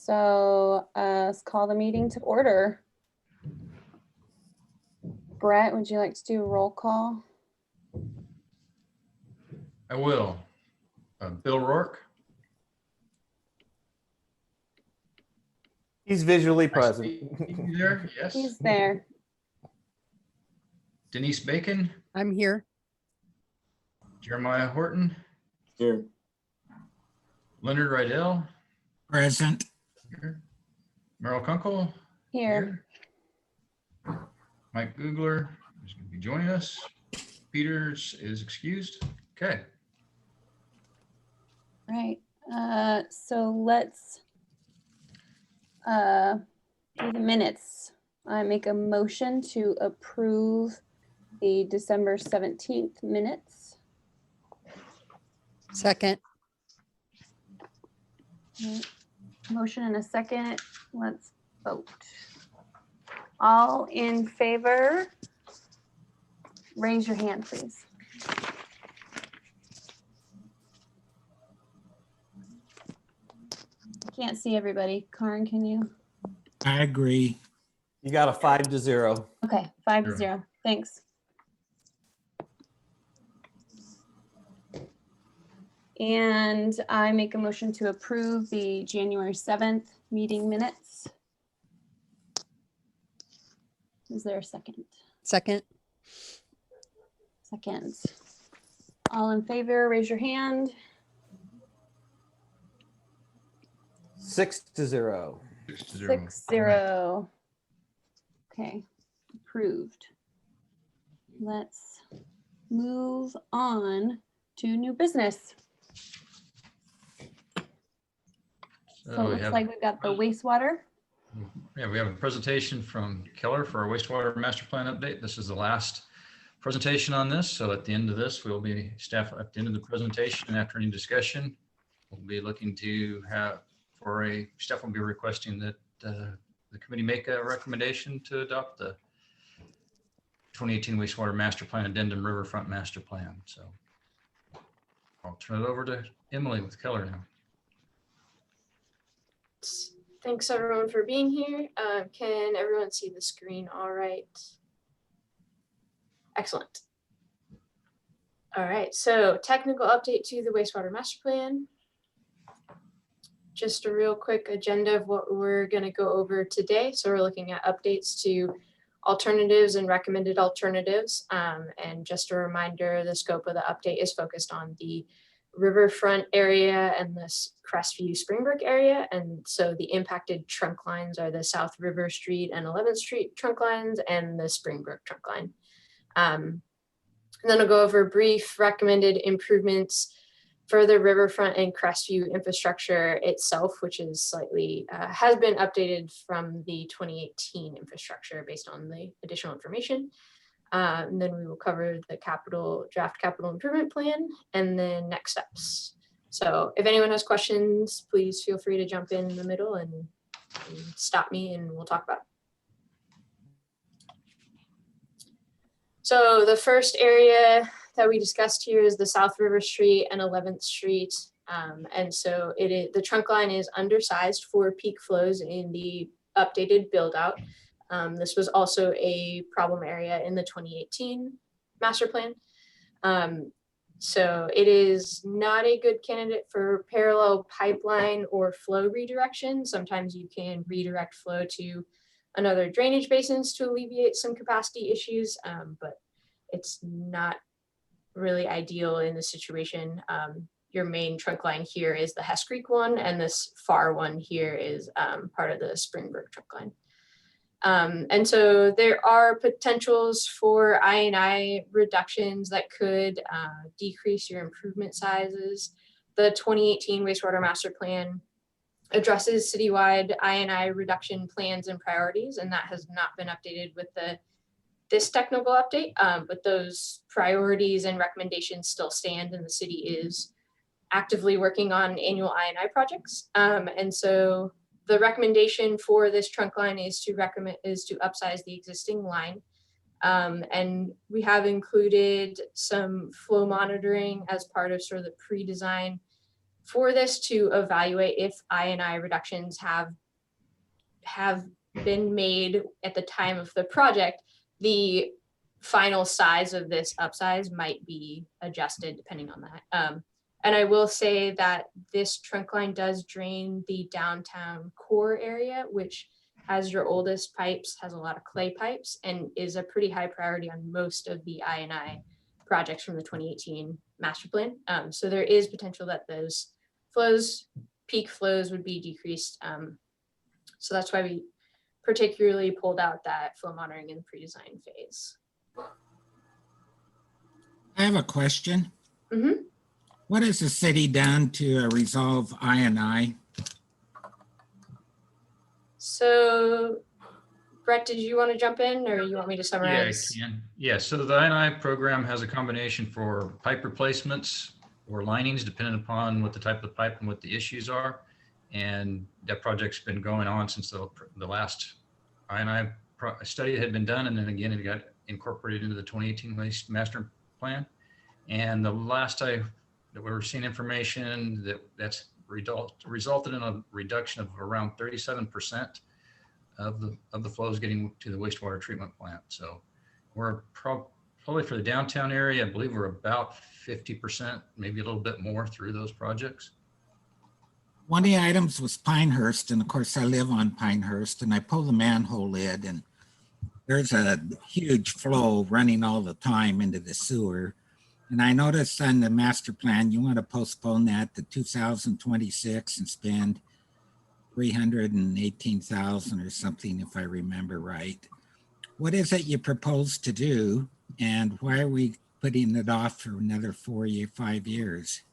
So let's call the meeting to order. Brett, would you like to do a roll call? I will. Bill Rourke. He's visually present. You there? Yes. He's there. Denise Bacon. I'm here. Jeremiah Horton. Here. Leonard Rydell. Present. Here. Merrill Kunkel. Here. Mike Googler is going to be joining us. Peters is excused. Okay. Right. So let's do the minutes. I make a motion to approve the December 17th minutes. Second. Motion and a second. Let's vote. All in favor, raise your hand, please. Can't see everybody. Karen, can you? I agree. You got a 5-0. Okay, 5-0. Thanks. And I make a motion to approve the January 7th meeting minutes. Is there a second? Second. Second. All in favor, raise your hand. 6-0. 6-0. Okay, approved. Let's move on to new business. So it looks like we've got the wastewater. Yeah, we have a presentation from Keller for our wastewater master plan update. This is the last presentation on this. So at the end of this, we'll be staff at the end of the presentation and after any discussion, we'll be looking to have staff will be requesting that the committee make a recommendation to adopt the 2018 wastewater master plan addendum riverfront master plan. So I'll turn it over to Emily with Keller now. Thanks everyone for being here. Can everyone see the screen all right? Excellent. All right, so technical update to the wastewater master plan. Just a real quick agenda of what we're going to go over today. So we're looking at updates to alternatives and recommended alternatives. And just a reminder, the scope of the update is focused on the riverfront area and this Crestview Springbrook area. And so the impacted trunk lines are the South River Street and 11th Street trunk lines and the Springbrook trunk line. And then I'll go over brief recommended improvements for the riverfront and Crestview infrastructure itself, which is slightly, has been updated from the 2018 infrastructure based on the additional information. And then we will cover the draft capital improvement plan and then next steps. So if anyone has questions, please feel free to jump in the middle and stop me and we'll talk about it. So the first area that we discussed here is the South River Street and 11th Street. And so the trunk line is undersized for peak flows in the updated build out. This was also a problem area in the 2018 master plan. So it is not a good candidate for parallel pipeline or flow redirection. Sometimes you can redirect flow to another drainage basins to alleviate some capacity issues, but it's not really ideal in this situation. Your main trunk line here is the Hess Creek one, and this far one here is part of the Springbrook trunk line. And so there are potentials for I&I reductions that could decrease your improvement sizes. The 2018 wastewater master plan addresses citywide I&I reduction plans and priorities, and that has not been updated with this technical update, but those priorities and recommendations still stand, and the city is actively working on annual I&I projects. And so the recommendation for this trunk line is to upsize the existing line. And we have included some flow monitoring as part of sort of the pre-design for this to evaluate if I&I reductions have been made at the time of the project, the final size of this upsize might be adjusted depending on that. And I will say that this trunk line does drain the downtown core area, which has your oldest pipes, has a lot of clay pipes, and is a pretty high priority on most of the I&I projects from the 2018 master plan. So there is potential that those flows, peak flows, would be decreased. So that's why we particularly pulled out that flow monitoring in the pre-design phase. I have a question. Mhm. What has the city done to resolve I&I? So Brett, did you want to jump in or you want me to Yeah, I summarize? can. Yeah, so the I&I program has a combination for pipe replacements or linings, depending upon what the type of pipe and what the issues are. And that project's been going on since the last I&I study had been done. And then again, it got incorporated into the 2018 Waste Master Plan. And the last that we were seeing information that's resulted in a reduction of around 37% of the flows getting to the wastewater treatment plant. So we're probably for the downtown area, I believe we're about 50%, maybe a little bit more through those projects. One of the items was Pinehurst, and of course I live on Pinehurst, and I pull the manhole lid and there's a huge flow running all the time into the sewer. And I noticed on the master plan, you want to postpone that to 2026 and spend 318,000 or something, if I remember right. What is it you propose to do, and why are we putting it off for another 5 years?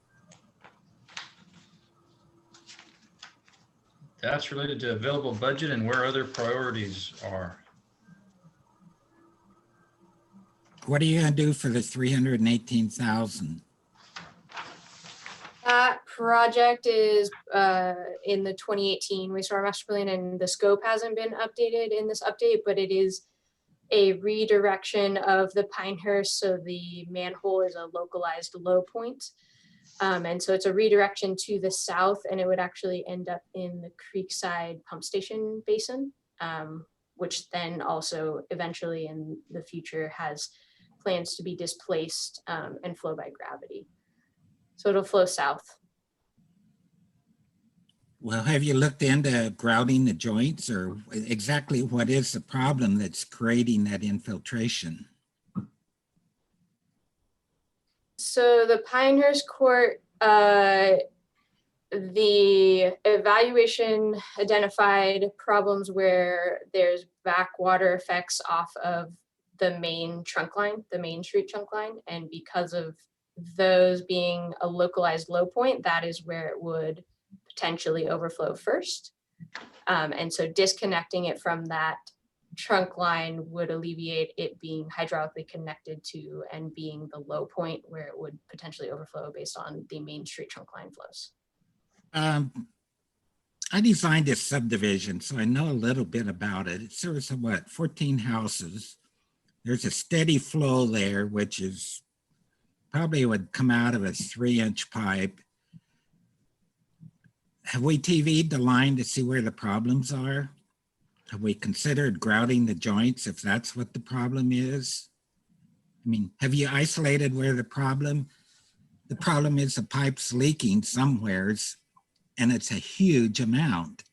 That's related to available budget and where other priorities are. What are you going to do for the 318,000? That project is in the 2018 wastewater master plan, and the scope hasn't been updated in this update, but it is a redirection of the Pinehurst. So the manhole is a localized low point. And so it's a redirection to the south, and it would actually end up in the Creekside pump station basin, which then also eventually in the future has plans to be displaced and flow by gravity. So it'll flow south. Well, have you looked into grouting the joints, or exactly what is the problem that's creating that infiltration? So the Pinehurst Court, the evaluation identified problems where there's backwater effects off of the main trunk line, the main street trunk line. And because of those being a localized low point, that is where it would potentially overflow first. And so disconnecting it from that trunk line would alleviate it being hydraulically connected to and being the low point where it would potentially overflow based on the main street trunk line flows. I designed this subdivision, so I know a little bit about it. It serves what, 14 houses. There's a steady flow there, which is probably would come out of a 3-inch pipe. Have we TV'd the line to see where the problems are? Have we considered grouting the joints if that's what the problem is? I mean, have you isolated where the problem is? The pipe's leaking somewheres, and it's a huge amount.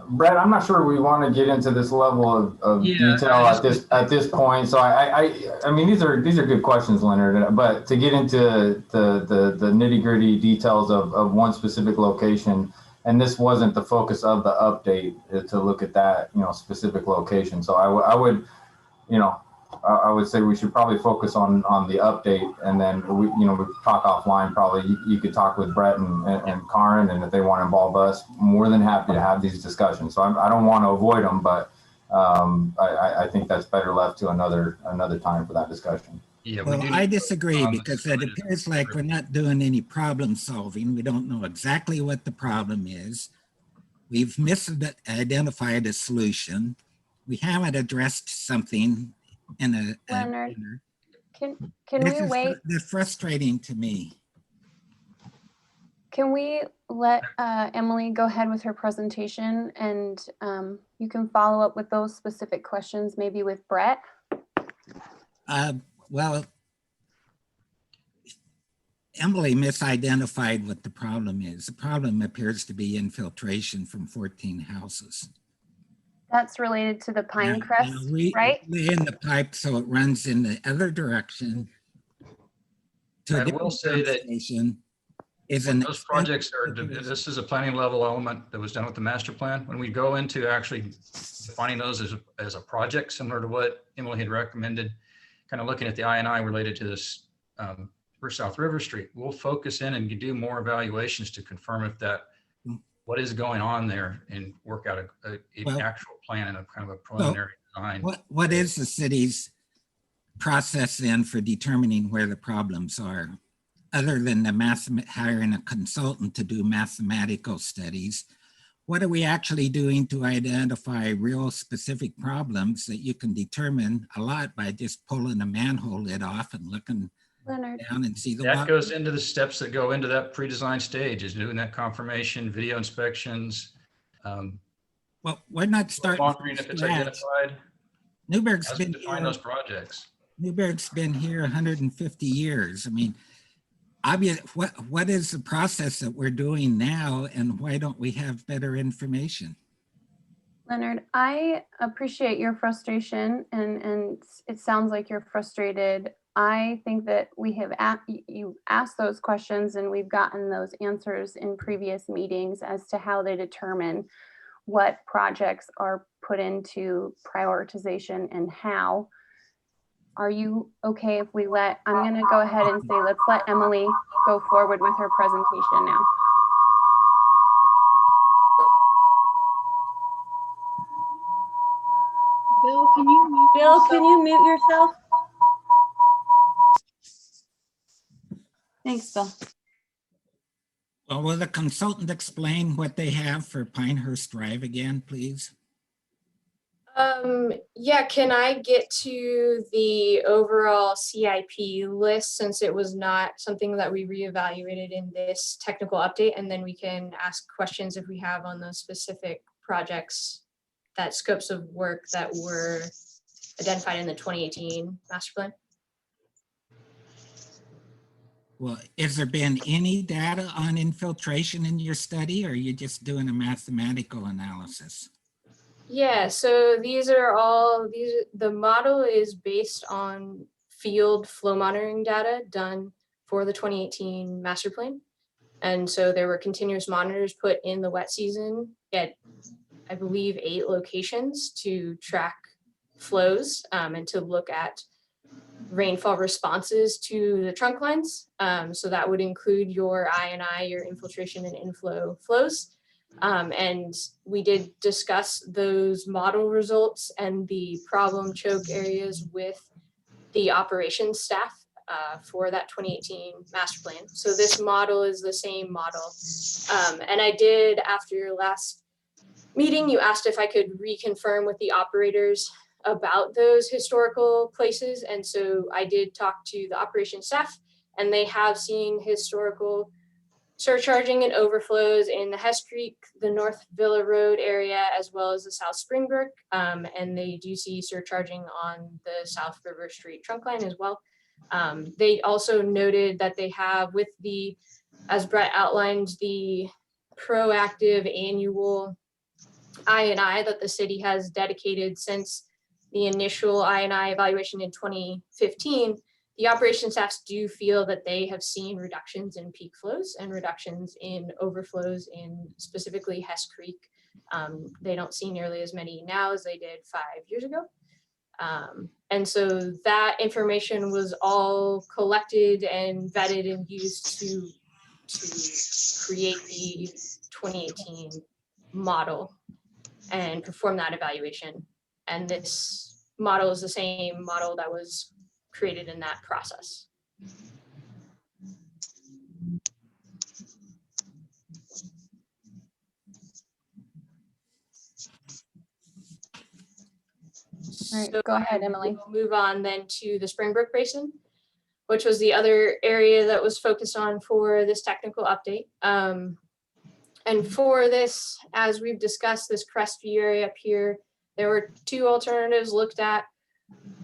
Brett, I'm not sure we want to get into this level of detail at this point. So I mean, these are good questions, Leonard. But to get into the nitty gritty details of one specific location, and this wasn't the focus of the update to look at that specific location. So I would say we should probably focus on the update, and then we talk offline. Probably you could talk with Brett and Karin, and if they want to involve us, more than happy to have these discussions. So I don't want to avoid them, but I think that's better left to another time for that discussion. Yeah, well, I disagree because it appears like we're not doing any problem solving. We don't know exactly what the problem is. We've misidentified a solution. We haven't addressed something in a Leonard, can this we wait? They're frustrating to me. Can we let Emily go ahead with her presentation, and you can follow up with those specific questions, maybe with Brett? Well, Emily misidentified what the problem is. The problem appears to be infiltration from 14 houses. That's related to the Pine Now, Crest, we right? lay in the pipe so it runs in the other direction. To a I will different say pump that station is when an those projects are, expensive- this is a planning level element that was done with the master plan. When we go into actually defining those as a project, similar to what Emily had recommended, kind of looking at the I&I related to this for South River Street, we'll focus in and do more evaluations to confirm if that, what is going on there, and work out an Well, actual plan and a kind of a preliminary design. What is the city's process then for determining where the problems are? Other than the hiring a consultant to do mathematical studies, what are we actually doing to identify real specific problems that you can determine a lot by just pulling a manhole lid off and looking Leonard, down and see the That water? goes into the steps that go into that pre-design stage, is doing that confirmation, video inspections, Well, we're not starting monitoring from if it's scratch. identified, Newberg's as we been define here. those projects. Newberg's been here 150 years. I mean, what is the process that we're doing now, and why don't we have better information? Leonard, I appreciate your frustration, and it sounds like you're frustrated. I think that we have you asked those questions, and we've gotten those answers in previous meetings as to how they determine what projects are put into prioritization and how. Are you okay if we I'm going to go ahead and say, let's let Emily go forward with her presentation now. Bill, can you mute Bill, yourself? can you mute yourself? Thanks, Bill. Well, will the consultant explain what they have for Pinehurst Drive again, please? Yeah, can I get to the overall CIP list, since it was not something that we reevaluated in this technical update, and then we can ask questions if we have on those specific projects, that scopes of work that were identified in the 2018 master plan? Well, has there been any data on infiltration in your study, or are you just doing a mathematical analysis? Yeah, so the model is based on field flow monitoring data done for the 2018 master plan. And so there were continuous monitors put in the wet season at, I believe, 8 locations to track flows and to look at rainfall responses to the trunk lines. So that would include your I&I, your infiltration and inflow flows. And we did discuss those model results and the problem choke areas with the operations staff for that 2018 master plan. So this model is the same model. And I did, after your last meeting, you asked if I could reconfirm with the operators about those historical places. And so I did talk to the operations staff, and they have seen historical surcharging and overflows in the Hess Creek, the North Villa Road area, as well as the South Springbrook. And they do see surcharging on the South River Street trunk line as well. They also noted that they have, with the, as Brett outlined, the proactive annual I&I that the city has dedicated since the initial I&I evaluation in 2015. The operations staffs do feel that they have seen reductions in peak flows and reductions in overflows in specifically Hess Creek. They don't see nearly as many now as they did 5 years ago. And so that information was all collected and vetted and used to create the 2018 model and perform that evaluation. And this model is the same model that was created in that process. All right, go ahead, Emily. We'll move on then to the Springbrook Basin. which was the other area that was focused on for this technical update. And for this, as we've discussed, this Crestview area up here, there were two alternatives looked at.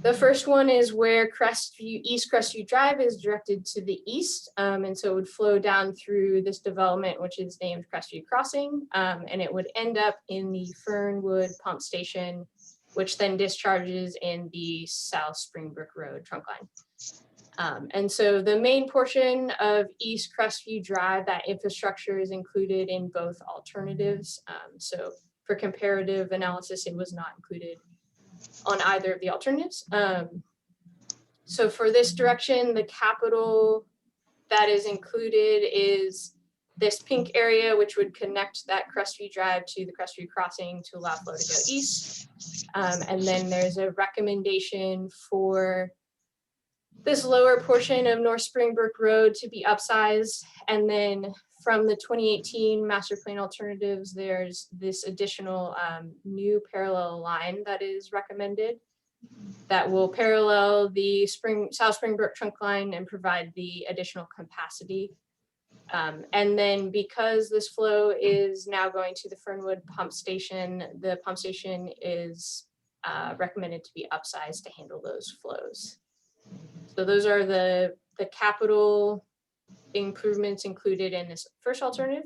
The first one is where East Crestview Drive is directed to the east. And so it would flow down through this development, which is named Crestview Crossing. And it would end up in the Fernwood Pump Station, which then discharges in the South Springbrook Road trunk line. And so the main portion of East Crestview Drive, that infrastructure is included in both alternatives. So for comparative analysis, it was not included on either of the alternatives. So for this direction, the capital that is included is this pink area, which would connect that Crestview Drive to the Crestview Crossing to allow flow to go east. And then there's a recommendation for this lower portion of North Springbrook Road to be upsized. And then from the 2018 master plan alternatives, there's this additional new parallel line that is recommended that will parallel the South Springbrook trunk line and provide the additional capacity. And then because this flow is now going to the Fernwood pump station, the pump station is recommended to be upsized to handle those flows. So those are the capital improvements included in this first alternative.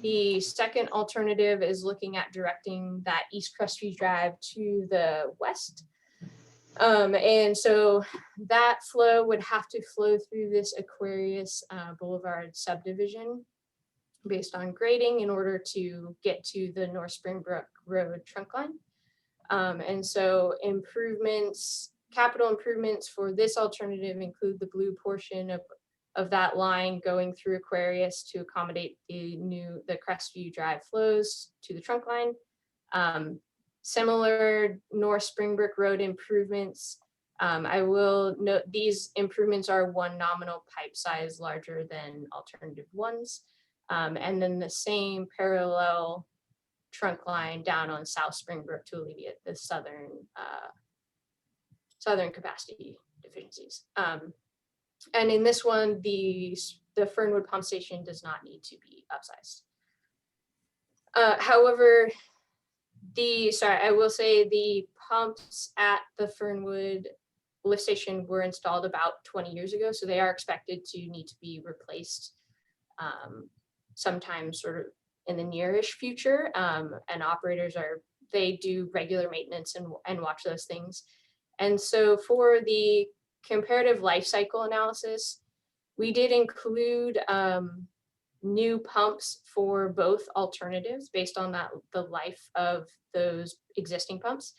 The second alternative is looking at directing that East Crestview Drive to the west. And so that flow would have to flow through this Aquarius Boulevard subdivision based on grading in order to get to the North Springbrook Road trunk line. And so capital improvements for this alternative include the blue portion of that line going through Aquarius to accommodate the Crestview Drive flows to the trunk line. Similar North Springbrook Road improvements. I will note these improvements are one nominal pipe size larger than alternative ones. And then the same parallel trunk line down on South Springbrook to alleviate the southern capacity deficiencies. And in this one, the Fernwood pump station does not need to be upsized. However, I will say the pumps at the Fernwood lift station were installed about 20 years ago, so they are expected to need to be replaced sometime sort of in the nearish future. And operators they do regular maintenance and watch those things. And so for the comparative life cycle analysis, we did include new pumps for both alternatives based on the life of those existing pumps.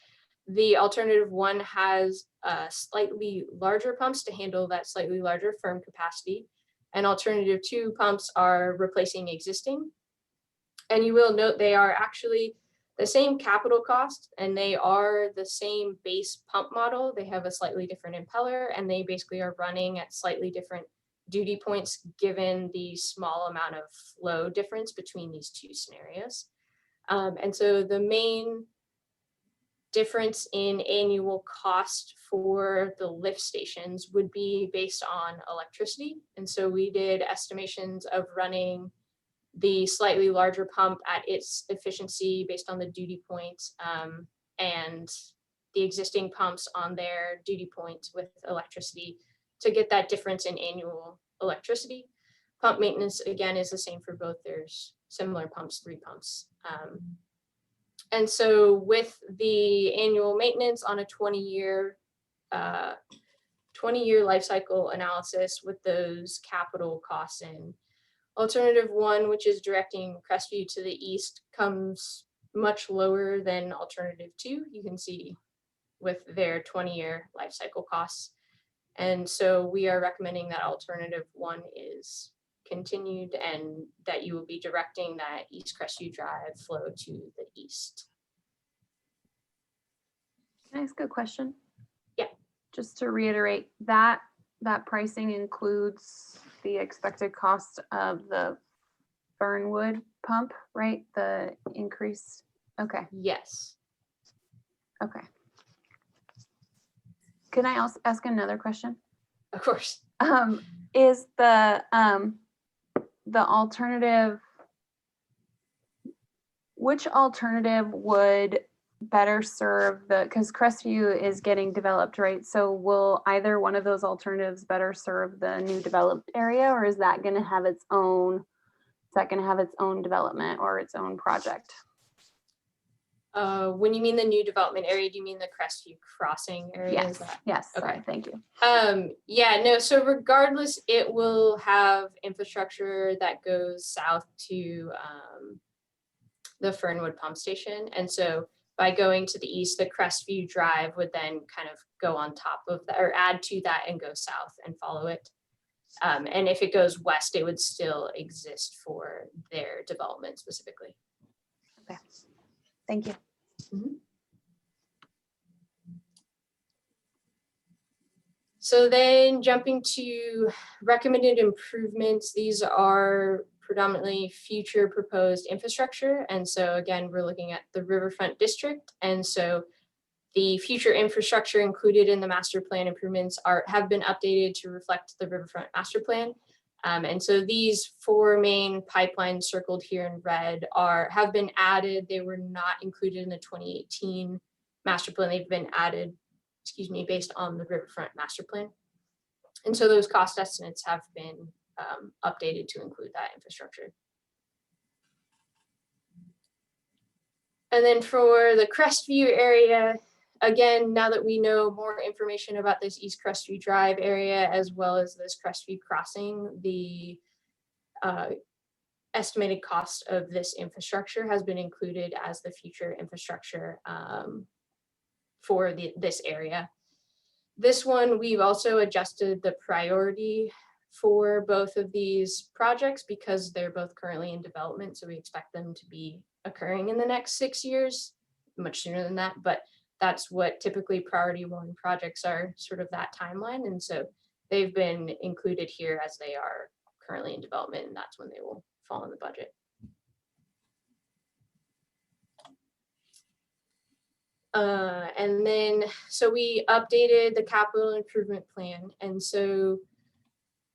The alternative one has slightly larger pumps to handle that slightly larger firm capacity, and alternative two pumps are replacing existing. And you will note they are actually the same capital cost, and they are the same base pump model. They have a slightly different impeller, and they basically are running at slightly different duty points given the small amount of flow difference between these two scenarios. And so the main difference in annual cost for the lift stations would be based on electricity. And so we did estimations of running the slightly larger pump at its efficiency based on the duty points, and the existing pumps on their duty points with electricity to get that difference in annual electricity. Pump maintenance, again, is the same for both. There's similar pumps, 3 pumps. And so with the annual maintenance on a 20-year life cycle analysis with those capital costs in, alternative one, which is directing Crestview to the east, comes much lower than alternative two. You can see with their 20-year life cycle costs. And so we are recommending that alternative one is continued and that you will be directing that East Crestview Drive flow to the east. Can I ask a question? Yeah. Just to reiterate, that pricing includes the expected cost of the Fernwood pump, right? The increase. Okay. Yes. Okay. Can I also ask another question? Of course. Is the alternative, which alternative would better serve because Crestview is getting developed, right? So will either one of those alternatives better serve the new developed area, or is that going to have its own, development or its own project? When you mean the new development area, do you mean the Crestview crossing area? Is Yes, that? yes, Okay. sorry, thank you. Yeah, no, so regardless, it will have infrastructure that goes south to the Fernwood pump station. And so by going to the east, the Crestview Drive would then kind of go on top of that, or add to that and go south and follow it. And if it goes west, it would still exist for their development specifically. Okay, thank you. So then jumping to recommended improvements, these are predominantly future proposed infrastructure. And so again, we're looking at the Riverfront District. And so the future infrastructure included in the master plan improvements have been updated to reflect the Riverfront Master Plan. And so these 4 main pipelines circled here in red have been added. They were not included in the 2018 master plan. They've been added, based on the Riverfront Master Plan. And so those cost estimates have been updated to include that infrastructure. And then for the Crestview area, again, now that we know more information about this East Crestview Drive area, as well as this Crestview crossing, the estimated cost of this infrastructure has been included as the future infrastructure for this area. This one, we've also adjusted the priority for both of these projects because they're both currently in development. So we expect them to be occurring in the next 6 years, much sooner than that, but that's what typically priority 1 projects are, sort of that timeline. And so they've been included here as they are currently in development, and that's when they will fall in the budget. And then, so we updated the capital improvement plan. And so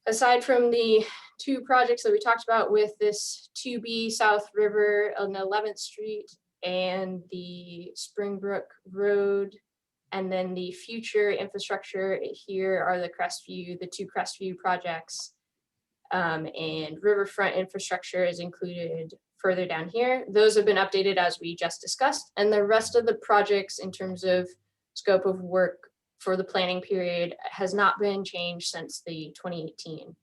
aside from the 2 projects that we talked about with this 2B South River on 11th Street and the Springbrook Road, and then the future infrastructure here are the the 2 Crestview projects, and Riverfront infrastructure is included further down here. Those have been updated as we just discussed, and the rest of the projects in terms of scope of work for the planning period has not been changed since the 2018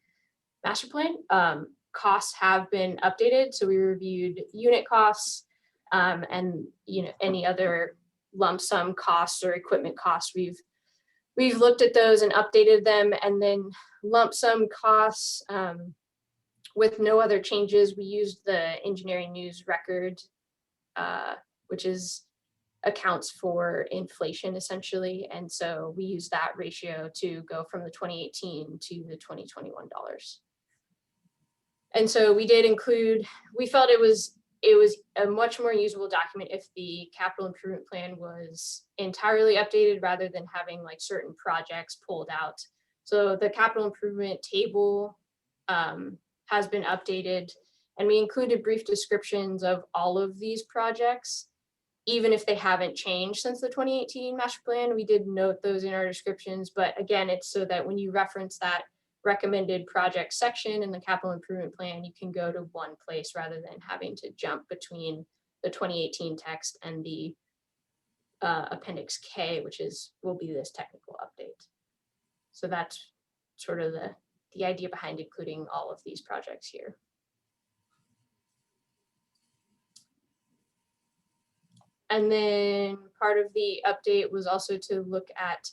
master plan. Costs have been updated, so we reviewed unit costs and any other lump sum costs or equipment costs. We've looked at those and updated them, and then lump sum costs with no other changes. We used the engineering news record, which accounts for inflation essentially. And so we use that ratio to go from the 2018 to the 2021 dollars. And so we did include, we felt it was a much more usable document if the capital improvement plan was entirely updated rather than having like certain projects pulled out. So the capital improvement table has been updated, and we included brief descriptions of all of these projects, even if they haven't changed since the 2018 master plan. We did note those in our descriptions, but again, it's so that when you reference that recommended project section in the capital improvement plan, you can go to one place rather than having to jump between the 2018 text and the appendix K, which will be this technical update. So that's sort of the idea behind including all of these projects here. And then part of the update was also to look at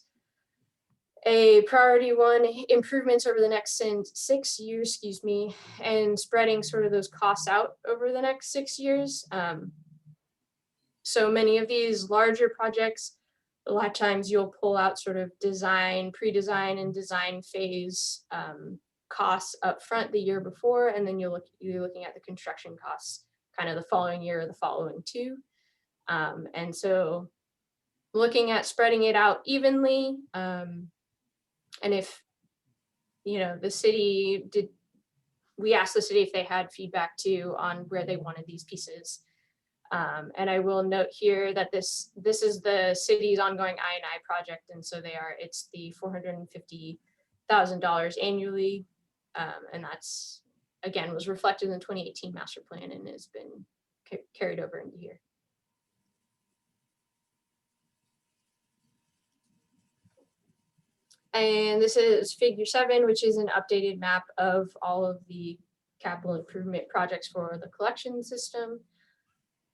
a priority 1 improvements over the next 6 years, and spreading sort of those costs out over the next 6 years. So many of these larger projects, a lot of times you'll pull out sort of design, pre-design and design phase costs up front the year before, and then you're looking at the construction costs kind of the following year or the following 2. And so looking at spreading it out evenly, and if the city we asked the city if they had feedback too on where they wanted these pieces. And I will note here that this is the city's ongoing I&I project. And so it's the $450,000 annually. And that's, again, was reflected in the 2018 master plan and has been carried over into here. And this is figure 7, which is an updated map of all of the capital improvement projects for the collection system.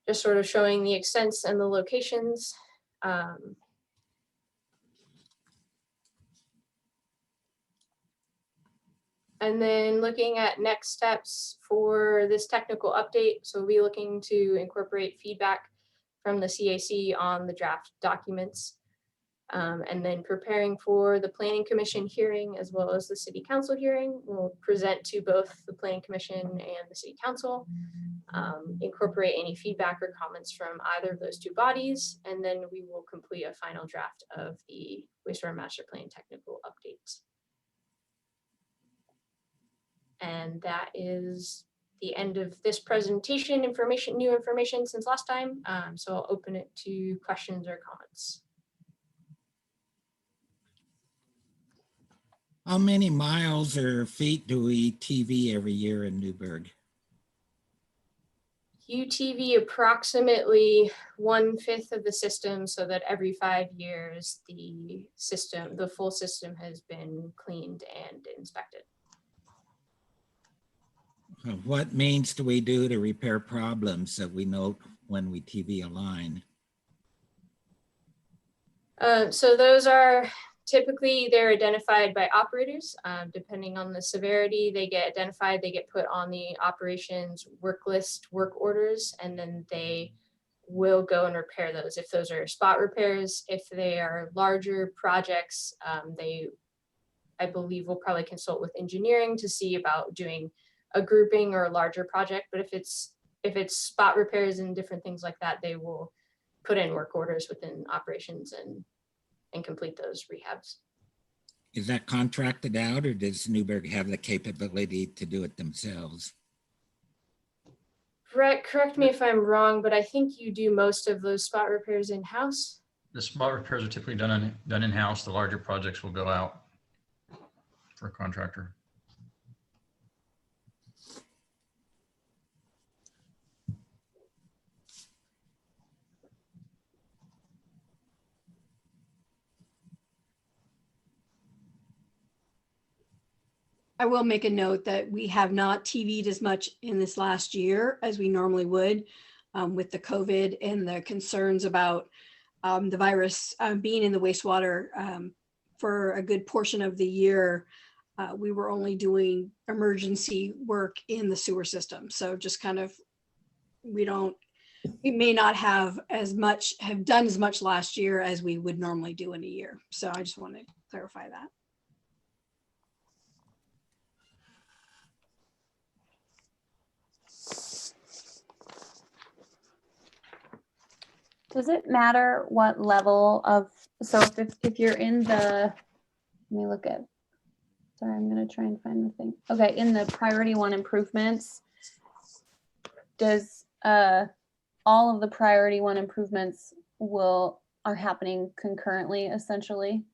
Just sort of showing the extents and the locations. And then looking at next steps for this technical update. So we'll be looking to incorporate feedback from the CAC on the draft documents. And then preparing for the Planning Commission hearing as well as the City Council hearing. We'll present to both the Planning Commission and the City Council, incorporate any feedback or comments from either of those two bodies, and then we will complete a final draft of the Wastewater Master Plan technical updates. And that is the end of this presentation. New information since last time. So I'll open it to questions or comments. How many miles or feet do we TV every year in Newburgh? UTV approximately 1/5 of the system, so that every 5 years the full system has been cleaned and inspected. What means do we do to repair problems that we note when we TV a line? So those are typically they're identified by operators. Depending on the severity, they get identified, they get put on the operations work list, work orders, and then they will go and repair those. If those are spot repairs, if they are larger projects, I believe will probably consult with engineering to see about doing a grouping or a larger project. But if it's spot repairs and different things like that, they will put in work orders within operations and complete those rehabs. Is that contracted out, or does Newburgh have the capability to do it themselves? Brett, correct me if I'm wrong, but I think you do most of those spot repairs in-house. The spot repairs are typically done in-house. The larger projects will go out for a contractor. I will make a note that we have not TV'd as much in this last year as we normally would with the COVID and the concerns about the virus being in the wastewater for a good portion of the year. We were only doing emergency work in the sewer system. So just kind of, we may not have done as much last year as we would normally do in a year. So I just want to clarify that. Does it matter what level of, so if you're in the, let me look at, sorry, I'm gonna try and find the thing. Okay, in the priority 1 improvements, does all of the priority 1 improvements are happening concurrently, essentially?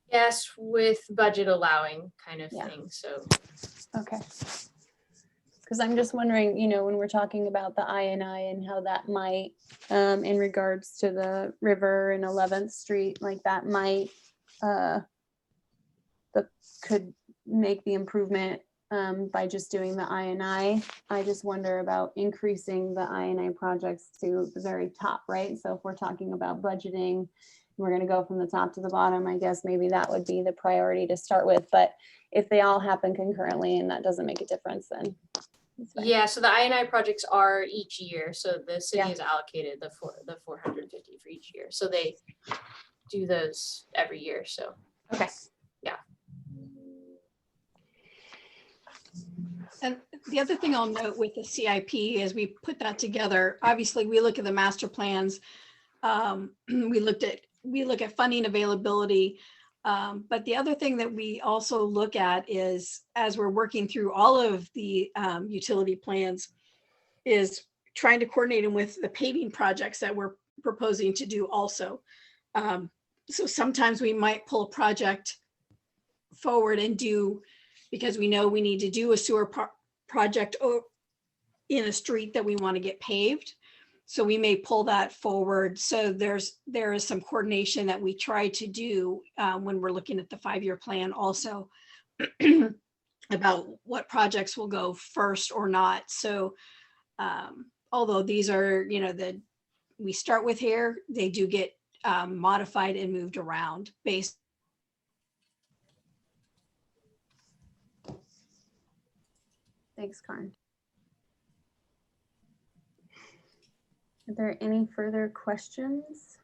Yes, with budget allowing kind of Yeah. thing, so. Okay. Because I'm just wondering, when we're talking about the I&I and how that might, in regards to the river and 11th Street, like that might, could make the improvement by just doing the I&I. I just wonder about increasing the I&I projects to the very top, right? So if we're talking about budgeting, we're going to go from the top to the bottom. I guess maybe that would be the priority to start with. But if they all happen concurrently and that doesn't make a difference, then it's fine. Yeah, so the I&I projects are each year. So the city Yeah. has allocated the 450 for each year. So they do those every year. So Okay. yeah. And the other thing I'll note with the CIP as we put that together, obviously we look at the master plans. We look at funding availability. But the other thing that we also look at is, as we're working through all of the utility plans, is trying to coordinate them with the paving projects that we're proposing to do also. So sometimes we might pull a project forward and do, because we know we need to do a sewer project in a street that we want to get paved. So we may pull that forward. So there is some coordination that we try to do when we're looking at the 5-year plan also about what projects will go first or not. So although these are, we start with here, they do get modified and moved around based. Thanks, Karin. Are there any further questions?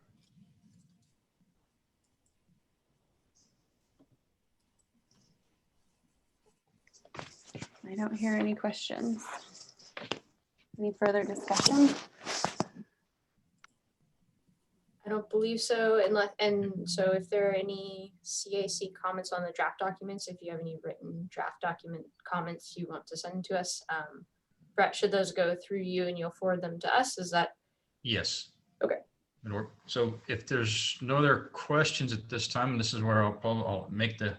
I don't hear any questions. Any further discussion? I don't believe so, so if there are any CAC comments on the draft documents, if you have any written draft document comments you want to send to us, Brett, should those go through you and you'll forward them to us? Is that? Yes. Okay. So if there's no other questions at this time, this is where I'll make the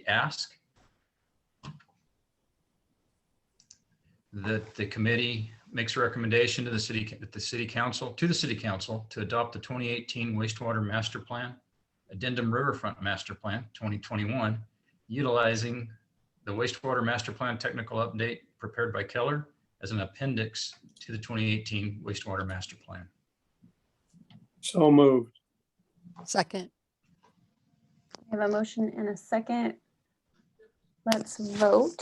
ask that the committee makes a recommendation to the city council to adopt the 2018 wastewater master plan, addendum riverfront master plan 2021, utilizing the wastewater master plan technical update prepared by Keller as an appendix to the 2018 wastewater master plan. So moved. Second. I have a motion and a second. Let's vote.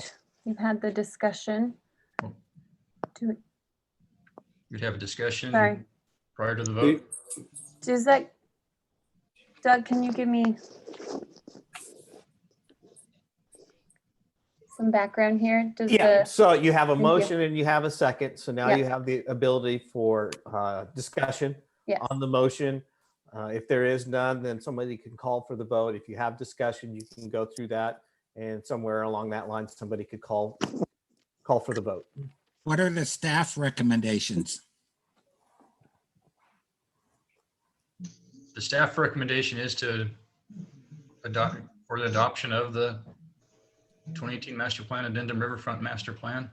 We've had the discussion. We'd have a discussion Sorry. prior to the vote. Does that, Doug, can you give me some background here? Does Yeah, the, so you have a Thank you. motion and you have a second. So now Yeah. you have the ability for discussion yes, on the motion. If there is none, then somebody can call for the vote. If you have discussion, you can go through that. And somewhere along that line, somebody could call for the vote. What are the staff recommendations? The staff recommendation is to adopt for the adoption of the 2018 master plan, addendum riverfront master plan,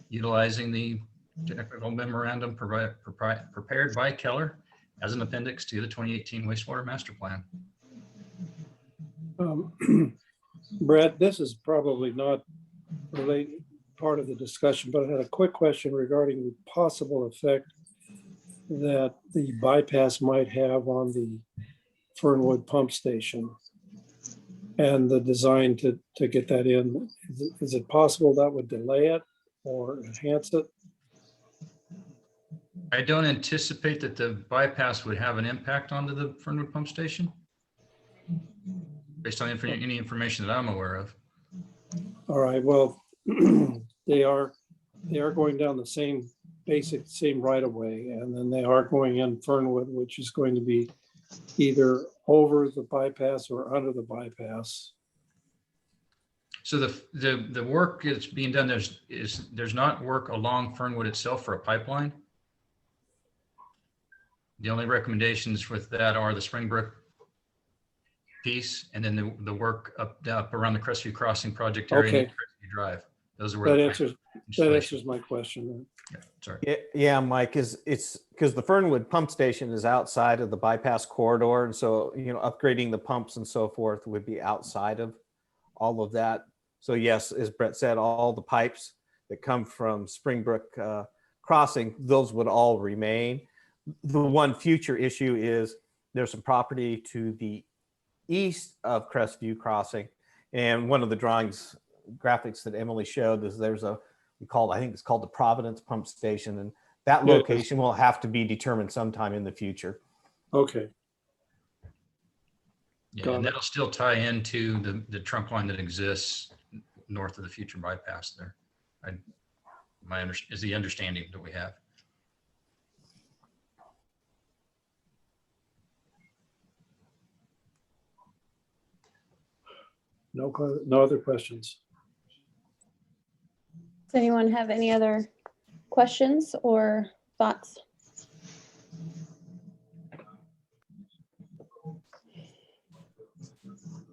utilizing the technical memorandum prepared by Keller as an appendix to the 2018 wastewater master plan. Brett, this is probably not related part of the discussion, but I had a quick question regarding the possible effect that the bypass might have on the Fernwood pump station and the design to get that in. Is it possible that would delay it or enhance it? I don't anticipate that the bypass would have an impact onto the Fernwood pump station based on any information that I'm aware of. All right, well, they are going down the same right of way, and then they are going in Fernwood, which is going to be either over the bypass or under the bypass. So the work that's being done, there's not work along Fernwood itself for a pipeline. The only recommendations with that are the Springbrook piece, and then the work up around the Crestview Crossing project area, Okay. and Crestview Drive. Those are where That answers my question. Yeah, sorry. Yeah, Mike, it's because the Fernwood pump station is outside of the bypass corridor. And so, upgrading the pumps and so forth would be outside of all of that. So yes, as Brett said, all the pipes that come from Springbrook Crossing, those would all remain. The one future issue is there's some property to the east of Crestview Crossing. And one of the graphics that Emily showed is there's I think it's called the Providence Pump Station. And that Yeah. location will have to be determined sometime in the future. Okay, Yeah, Got and it. that'll still tie into the trunk line that exists north of the future bypass there. Is the understanding that we have. No other questions. Does anyone have any other questions or thoughts?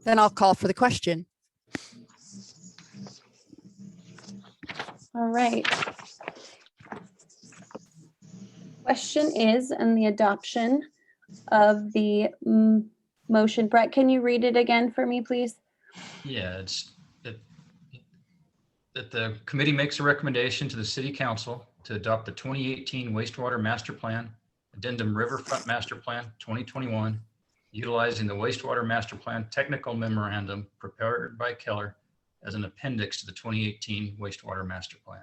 Then I'll call for the question. All right. Question is, and the adoption of the motion. Brett, can you read it again for me, please? Yeah, it's that the committee makes a recommendation to the city council to adopt the 2018 wastewater master plan, addendum riverfront master plan 2021, utilizing the wastewater master plan technical memorandum prepared by Keller as an appendix to the 2018 wastewater master plan.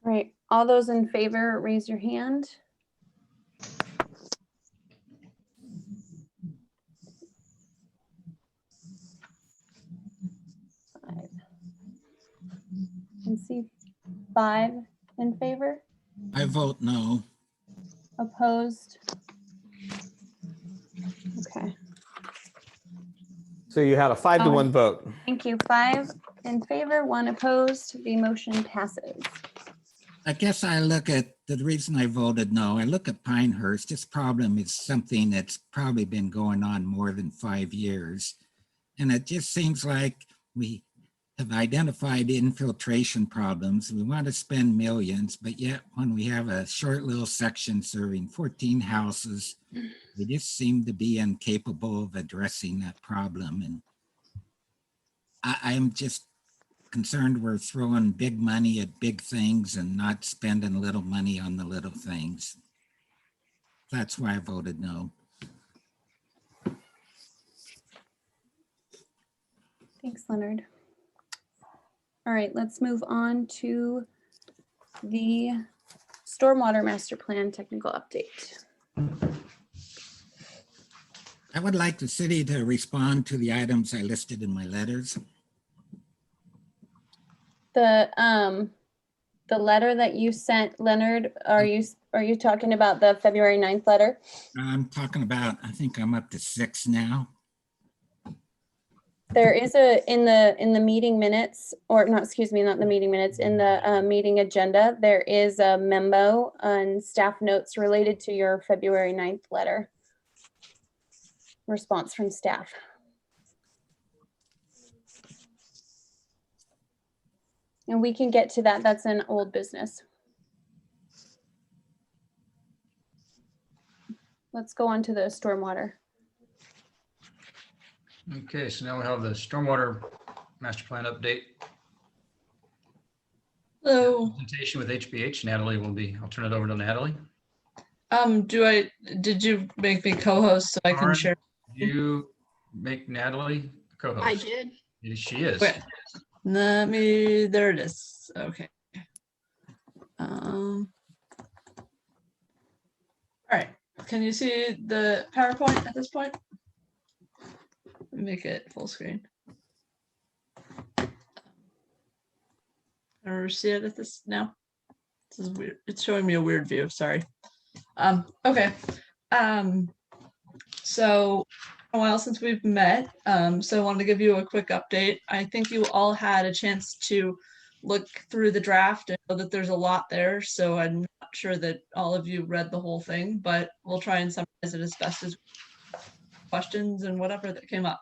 All right, all those in favor, raise your hand. Five. And see 5 in favor, I vote no. opposed. Okay, So you had a 5-to-1 vote. thank you. 5 in favor, 1 opposed. The motion passes. I guess I look at the reason I voted no. I look at Pinehurst. This problem is something that's probably been going on more than 5 years. And it just seems like we have identified infiltration problems. We want to spend millions, but yet when we have a short little section serving 14 houses, we just seem to be incapable of addressing that problem. And I'm just concerned we're throwing big money at big things and not spending little money on the little things. That's why I voted no. Thanks, Leonard. All right, let's move on to the Stormwater Master Plan technical update. I would like the city to respond to the items I listed in my letters. The letter that you sent, Leonard, are you talking about the February 9th letter? I'm talking about, I think I'm up to 6 now. There is in the meeting minutes, or not, excuse me, not the meeting minutes, in the meeting agenda, there is a memo on staff notes related to your February 9th letter. Response from staff. And we can get to that. That's an old business. Let's go on to the stormwater. Okay, so now we have the stormwater master plan update. Hello. Presentation with HBH. Natalie will be, I'll turn it over to Natalie. Did you make me co-host so I can Lauren, share? You make Natalie co-host. I did. She is. Wait, there it is. Okay. All right. Can you see the PowerPoint at this point? Let me make it full screen. Or see it at this now? This is weird. It's showing me a weird view. Sorry. Okay. So a while since we've met. So I wanted to give you a quick update. I think you all had a chance to look through the draft and know that there's a lot there. So I'm not sure that all of you read the whole thing, but we'll try and summarize it as best as questions and whatever that came up.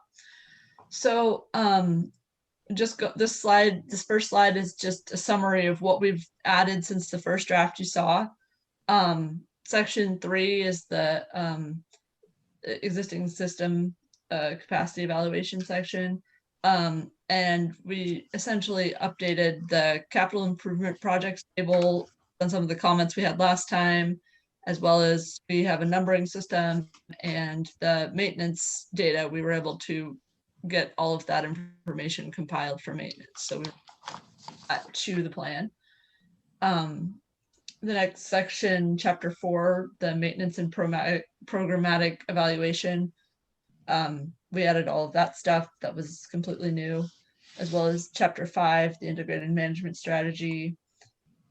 So this first slide is just a summary of what we've added since the first draft you saw. Section 3 is the existing system capacity evaluation section. And we essentially updated the capital improvement projects table on some of the comments we had last time, as well as we have a numbering system and the maintenance data. We were able to get all of that information compiled for maintenance. So we to the plan. The next section, chapter 4, the maintenance and programmatic evaluation. We added all of that stuff that was completely new, as well as chapter 5, the integrated management strategy,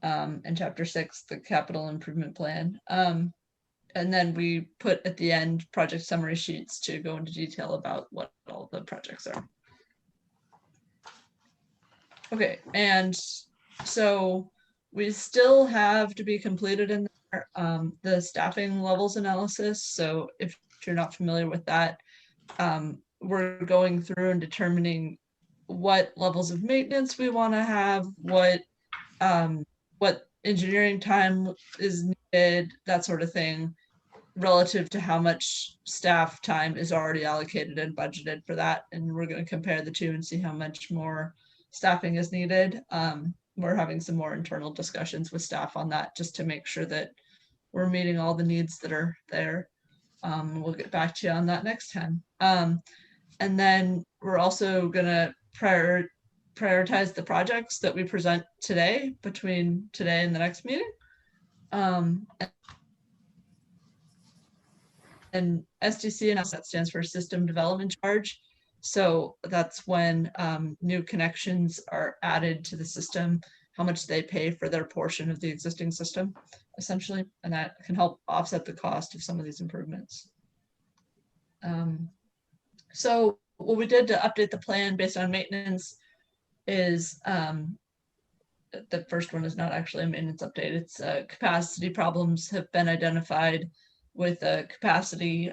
and chapter 6, the capital improvement plan. and then we put at the end project summary sheets to go into detail about what all the projects are. Okay, and so we still have to be completed in there, the staffing levels analysis. So if you're not familiar with that, we're going through and determining what levels of maintenance we want to have, what engineering time is needed, that sort of thing, relative to how much staff time is already allocated and budgeted for that. And we're going to compare the two and see how much more staffing is needed. We're having some more internal discussions with staff on that just to make sure that we're meeting all the needs that are there. We'll get back to you on that next time. And then we're also going to prioritize the projects that we present today between today and the next meeting. And SDC, and that stands for System Development Charge. So that's when new connections are added to the system, how much they pay for their portion of the existing system, essentially, and that can help offset the cost of some of these improvements. So what we did to update the plan based on maintenance is, the first one is not actually a maintenance update, it's capacity problems have been identified with a capacity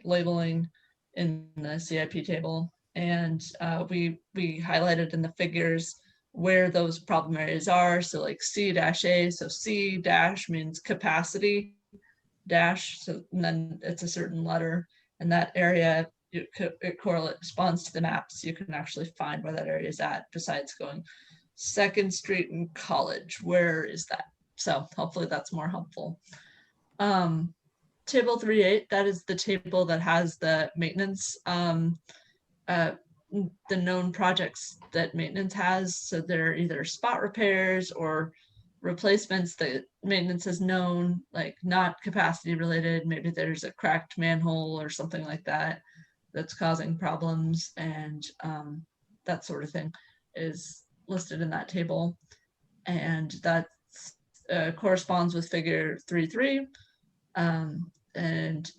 labeling in the CIP table. And we highlighted in the figures where those problem areas are. So like C-A, so C dash means capacity dash, so and then it's a certain letter, and that area, it corresponds to the map, so you can actually find where that area is at, besides going 2nd Street and College, where is that? So hopefully that's more helpful. Table 3.8, that is the table that has the maintenance, the known projects that maintenance has. So they're either spot repairs or replacements that maintenance has known, like not capacity related. Maybe there's a cracked manhole or something like that that's causing problems, and that sort of thing is listed in that table. And that corresponds with figure 3.3. And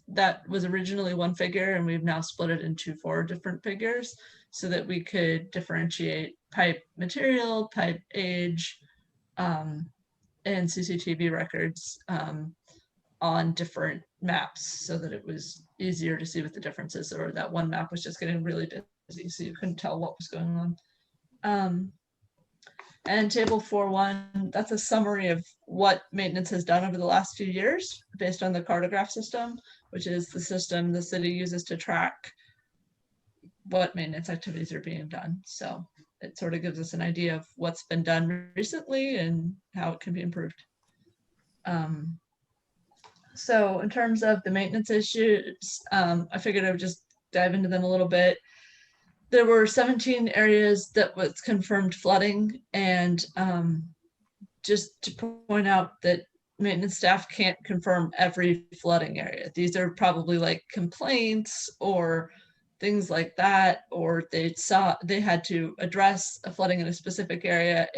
that was originally one figure, and we've now split it into 4 different figures so that we could differentiate pipe material, pipe age, and CCTV records on different maps, so that it was easier to see what the differences, or that one map was just getting really busy, so you couldn't tell what was going on. And table 4.1, that's a summary of what maintenance has done over the last few years based on the cartograph system, which is the system the city uses to track what maintenance activities are being done. So it sort of gives us an idea of what's been done recently and how it can be improved. So in terms of the maintenance issues, I figured I would just dive into them a little bit. There were 17 areas that was confirmed flooding, and just to point out that maintenance staff can't confirm every flooding area. These are probably like complaints or things like that, or they had to address a flooding in a specific area.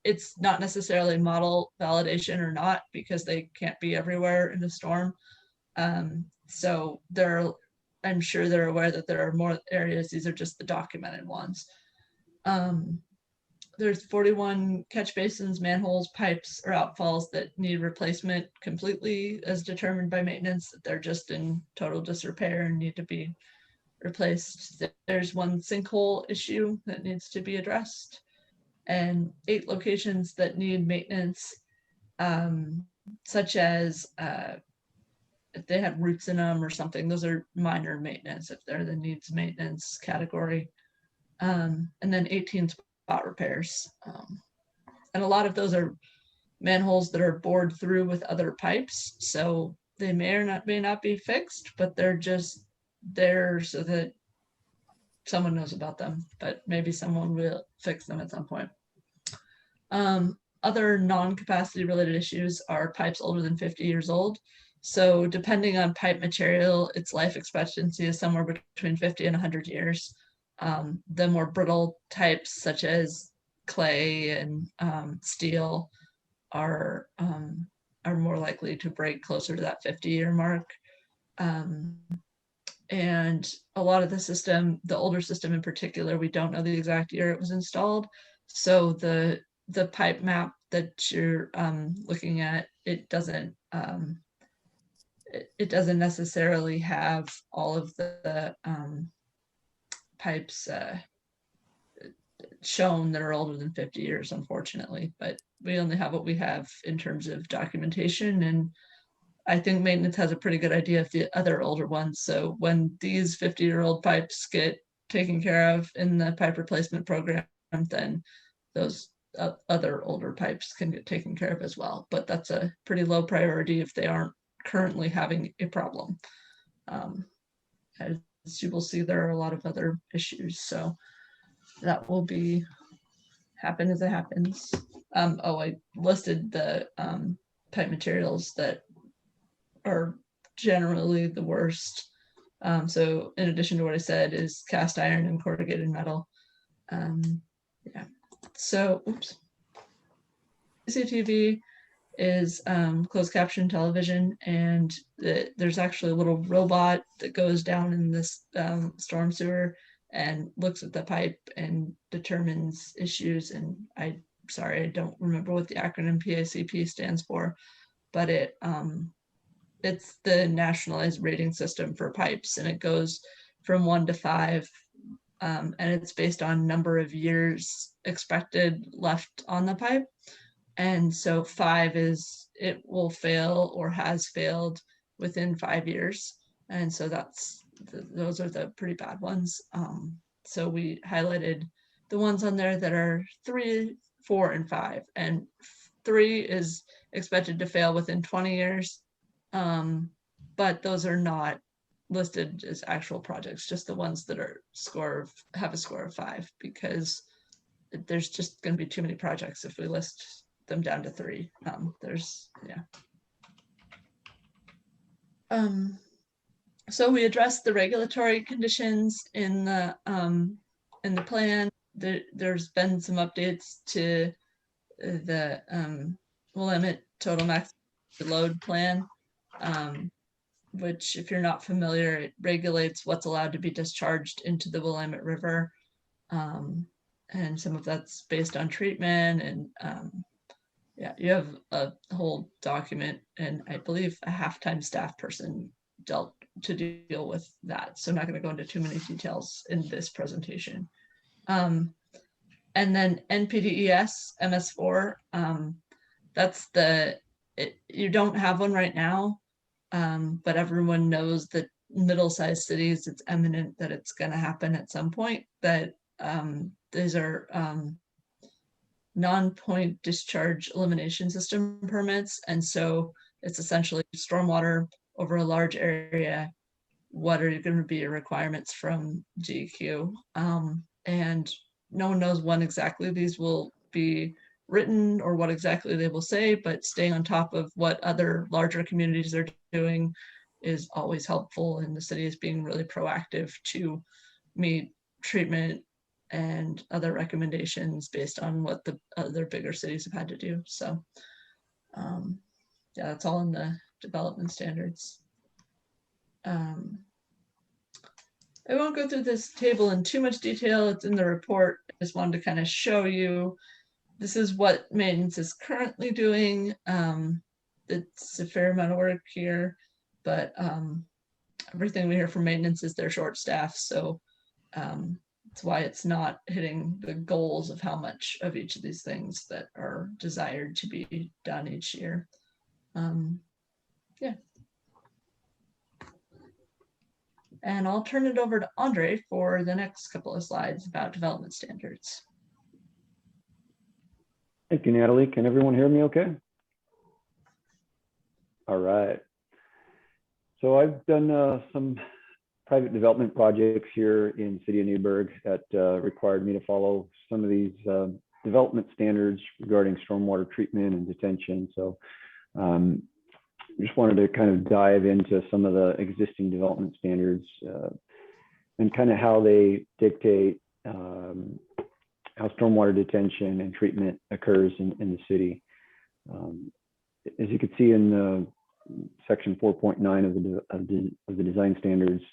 It's not necessarily model validation or not, because they can't be everywhere in a storm. So I'm sure they're aware that there are more areas. These are just the documented ones. There's 41 catch basins, manholes, pipes, or outfalls that need replacement completely as determined by maintenance. They're just in total disrepair and need to be replaced. There's 1 sinkhole issue that needs to be addressed, and 8 locations that need maintenance, such as if they have roots in them or something. Those are minor maintenance if they're the needs maintenance category. And then 18 spot repairs. And a lot of those are manholes that are bored through with other pipes. So they may not be fixed, but they're just there so that someone knows about them, but maybe someone will fix them at some point. Other non-capacity related issues are pipes older than 50 years old. So depending on pipe material, its life expectancy is somewhere between 50 and 100 years. The more brittle types, such as clay and steel, are more likely to break closer to that 50-year mark. And a lot of the system, the older system in particular, we don't know the exact year it was installed. So the pipe map that you're looking at, it doesn't necessarily have all of the pipes shown that are older than 50 years, unfortunately, but we only have what we have in terms of documentation. And I think maintenance has a pretty good idea of the other older ones. So when these 50-year-old pipes get taken care of in the pipe replacement program, then those other older pipes can get taken care of as well. But that's a pretty low priority if they aren't currently having a problem. As you will see, there are a lot of other issues. So that will be happen as it happens. Oh, I listed the pipe materials that are generally the worst. So in addition to what I said is cast iron and corrugated metal. Yeah. So, oops. CCTV is closed caption television, and there's actually a little robot that goes down in this storm sewer and looks at the pipe and determines issues. And sorry, I don't remember what the acronym PACP stands for, but it's the nationalized rating system for pipes, and it goes from 1 to 5, and it's based on number of years expected left on the pipe. And so 5 is it will fail or has failed within 5 years. And so those are the pretty bad ones. So we highlighted the ones on there that are 3, 4, and 5. And 3 is expected to fail within 20 years. But those are not listed as actual projects, just the ones that have a score of 5, because there's just going to be too many projects if we list them down to 3. So we addressed the regulatory conditions in the plan. There's been some updates to the limit total max load plan, which, if you're not familiar, it regulates what's allowed to be discharged into the Willamette River. And some of that's based on treatment. And yeah, you have a whole document, and I believe a half-time staff person dealt to deal with that. So I'm not going to go into too many details in this presentation. And then NPDES MS4, that's you don't have one right now, but everyone knows that middle-sized cities, it's imminent that it's going to happen at some point. That these are non-point discharge elimination system permits, and so it's essentially stormwater over a large area. What are going to be your requirements from DEQ? And no one knows when exactly these will be written or what exactly they will say, but staying on top of what other larger communities are doing is always helpful, and the city is being really proactive to meet treatment and other recommendations based on what the other bigger cities have had to do. So yeah, that's all in the development standards. I won't go through this table in too much detail. It's in the report. I just wanted to kind of show you, this is what maintenance is currently doing. It's a fair amount of work here, but everything we hear from maintenance is they're short staffed. So that's why it's not hitting the goals of how much of each of these things that are desired to be done each year. Yeah. And I'll turn it over to Andre for the next couple of slides about development standards. Thank you, Natalie. Can everyone hear me okay? All right. So I've done some private development projects here in City of Newburgh that required me to follow some of these development standards regarding stormwater treatment and detention. So just wanted to kind of dive into some of the existing development standards and kind of how they dictate how stormwater detention and treatment occurs in the city. As you can see in section 4.9 of the design standards,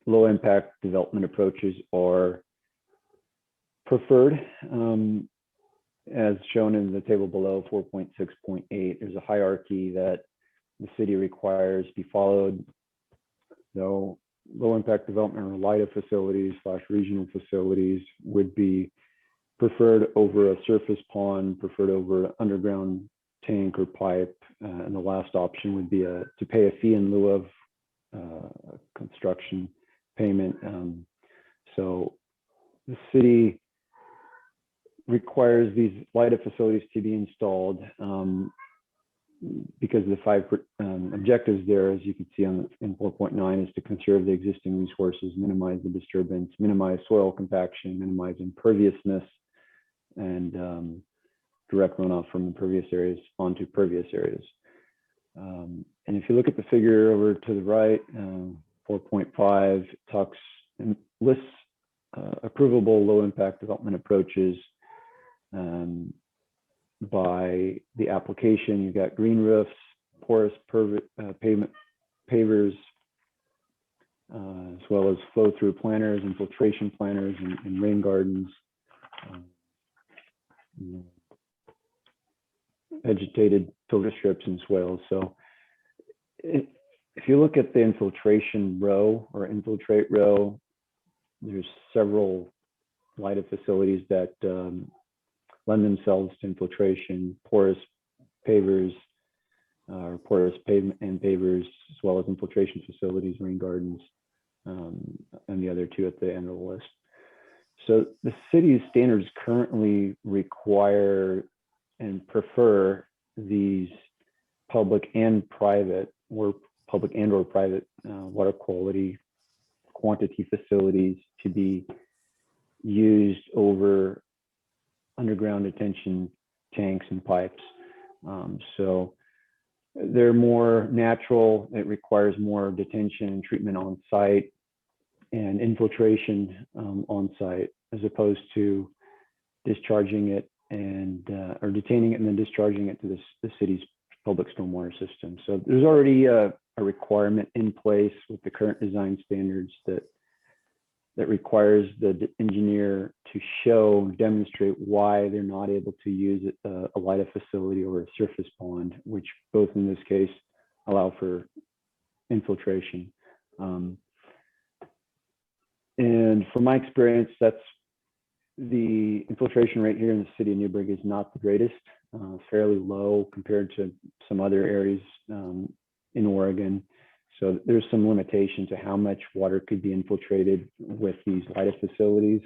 low impact development approaches are preferred. As shown in the table below, 4.6.8, there's a hierarchy that the city requires be followed. So low impact development or LIDA facilities / regional facilities would be preferred over a surface pond, preferred over an underground tank or pipe. And the last option would be to pay a fee in lieu of construction payment. So the city requires these LIDA facilities to be installed because the 5 objectives there, as you can see in 4.9, is to conserve the existing resources, minimize the disturbance, minimize soil compaction, minimize imperviousness, and direct runoff from impervious areas onto pervious areas. And if you look at the figure over to the right, 4.5 talks and lists approvable low impact development approaches by the application. You've got green roofs, porous pavement pavers, as well as flow through planters, infiltration planters, and rain gardens, vegetated filter strips and swales. So if you look at the infiltration row or infiltrate row, there's several LIDA facilities that lend themselves to infiltration: porous pavers, or porous pavement and pavers, as well as infiltration facilities, rain gardens, and the other two at the end of the list. So the city's standards currently require and prefer these public and private or private water quality quantity facilities to be used over underground detention tanks and pipes. So they're more natural. It requires more detention and treatment on site and infiltration on site, as opposed to discharging it and or detaining it and then discharging it to the city's public stormwater system. So there's already a requirement in place with the current design standards that requires the engineer to show, demonstrate why they're not able to use a LIDA facility or a surface pond, which both in this case allow for infiltration. And from my experience, that's the infiltration rate here in the city of Newburgh is not the greatest, fairly low compared to some other areas in Oregon. So there's some limitation to how much water could be infiltrated with these LIDA facilities.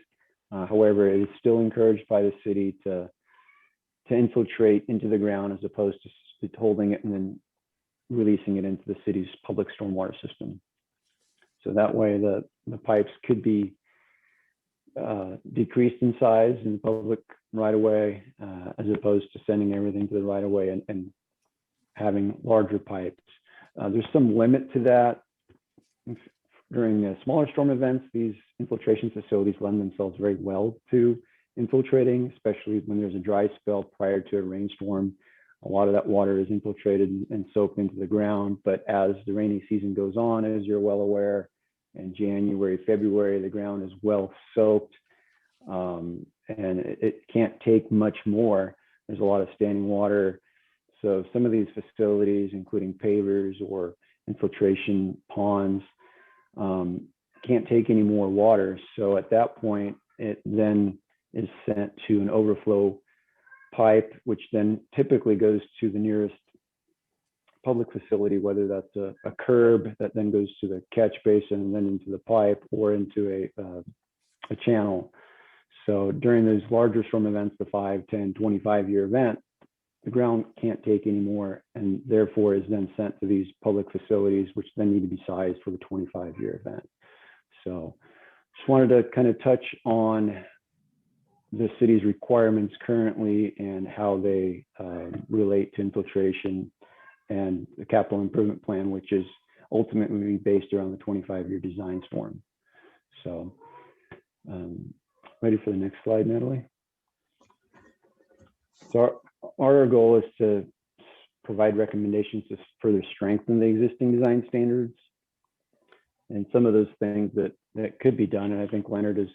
However, it is still encouraged by the city to infiltrate into the ground as opposed to holding it and then releasing it into the city's public stormwater system. So that way the pipes could be decreased in size in the public right of way, as opposed to sending everything to the right of way and having larger pipes. There's some limit to that. During the smaller storm events, these infiltration facilities lend themselves very well to infiltrating, especially when there's a dry spell prior to a rainstorm. A lot of that water is infiltrated and soaked into the ground. But as the rainy season goes on, as you're well aware, in January, February, the ground is well soaked, and it can't take much more. There's a lot of standing water. So some of these facilities, including pavers or infiltration ponds, can't take any more water. So at that point, it then is sent to an overflow pipe, which then typically goes to the nearest public facility, whether that's a curb that then goes to the catch basin and then into the pipe or into a channel. So during those larger storm events, the 5, 10, 25-year event, the ground can't take any more and therefore is then sent to these public facilities, which then need to be sized for the 25-year event. So just wanted to kind of touch on the city's requirements currently and how they relate to infiltration and the capital improvement plan, which is ultimately based around the 25-year design storm. So ready for the next slide, Natalie? So our goal is to provide recommendations to further strengthen the existing design standards. And some of those things that could be done, and I think Leonard has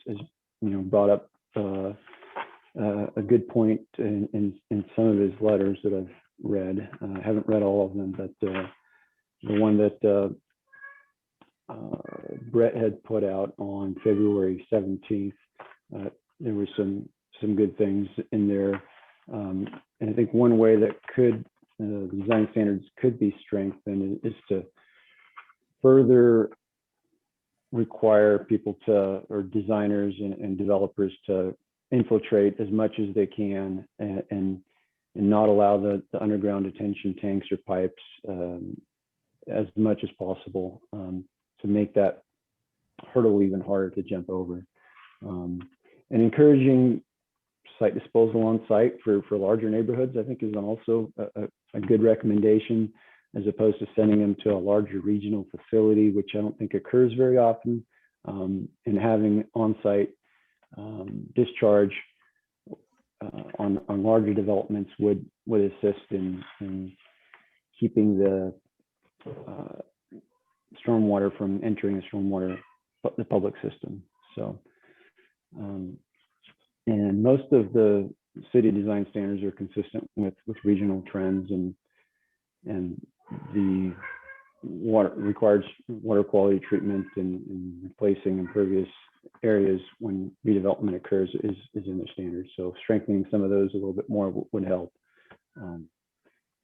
brought up a good point in some of his letters that I've read. I haven't read all of them, but the one that Brett had put out on February 17th, there were some good things in there. And I think one way that the design standards could be strengthened is to further require people or designers and developers to infiltrate as much as they can and not allow the underground detention tanks or pipes as much as possible, to make that hurdle even harder to jump over. And encouraging site disposal on site for larger neighborhoods, I think, is also a good recommendation, as opposed to sending them to a larger regional facility, which I don't think occurs very often. And having on-site discharge on larger developments would assist in keeping the stormwater from entering the public system. So, and most of the city design standards are consistent with regional trends, and the required water quality treatment and replacing impervious areas when redevelopment occurs is in the standards. So strengthening some of those a little bit more would help.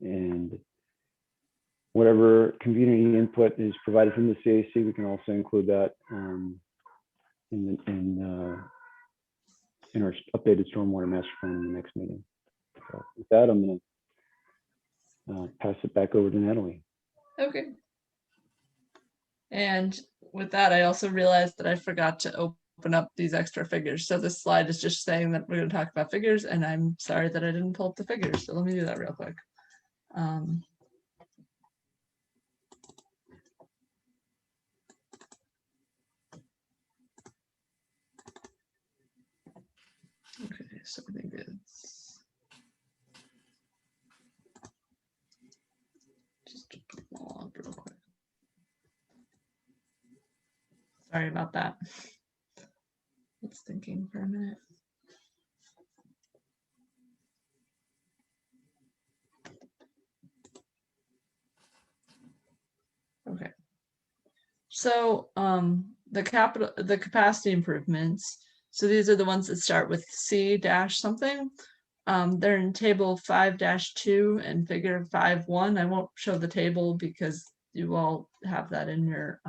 And whatever community input is provided from the CAC, we can also include that in our updated stormwater master plan in the next meeting. So with that, I'm going to pass it back over to Natalie. Okay. And with that, I also realized that I forgot to open up these extra figures. So this slide is just saying that we're going to talk about figures, and I'm sorry that I didn't pull up the figures. So let me do that real quick. Okay, so I think it's just put them all up real quick. Sorry about that. It's thinking for a minute. Okay. So the capacity improvements. So these are the ones that start with C dash something. They're in table 5-2 and figure 5.1. I won't show the table because you all have that in your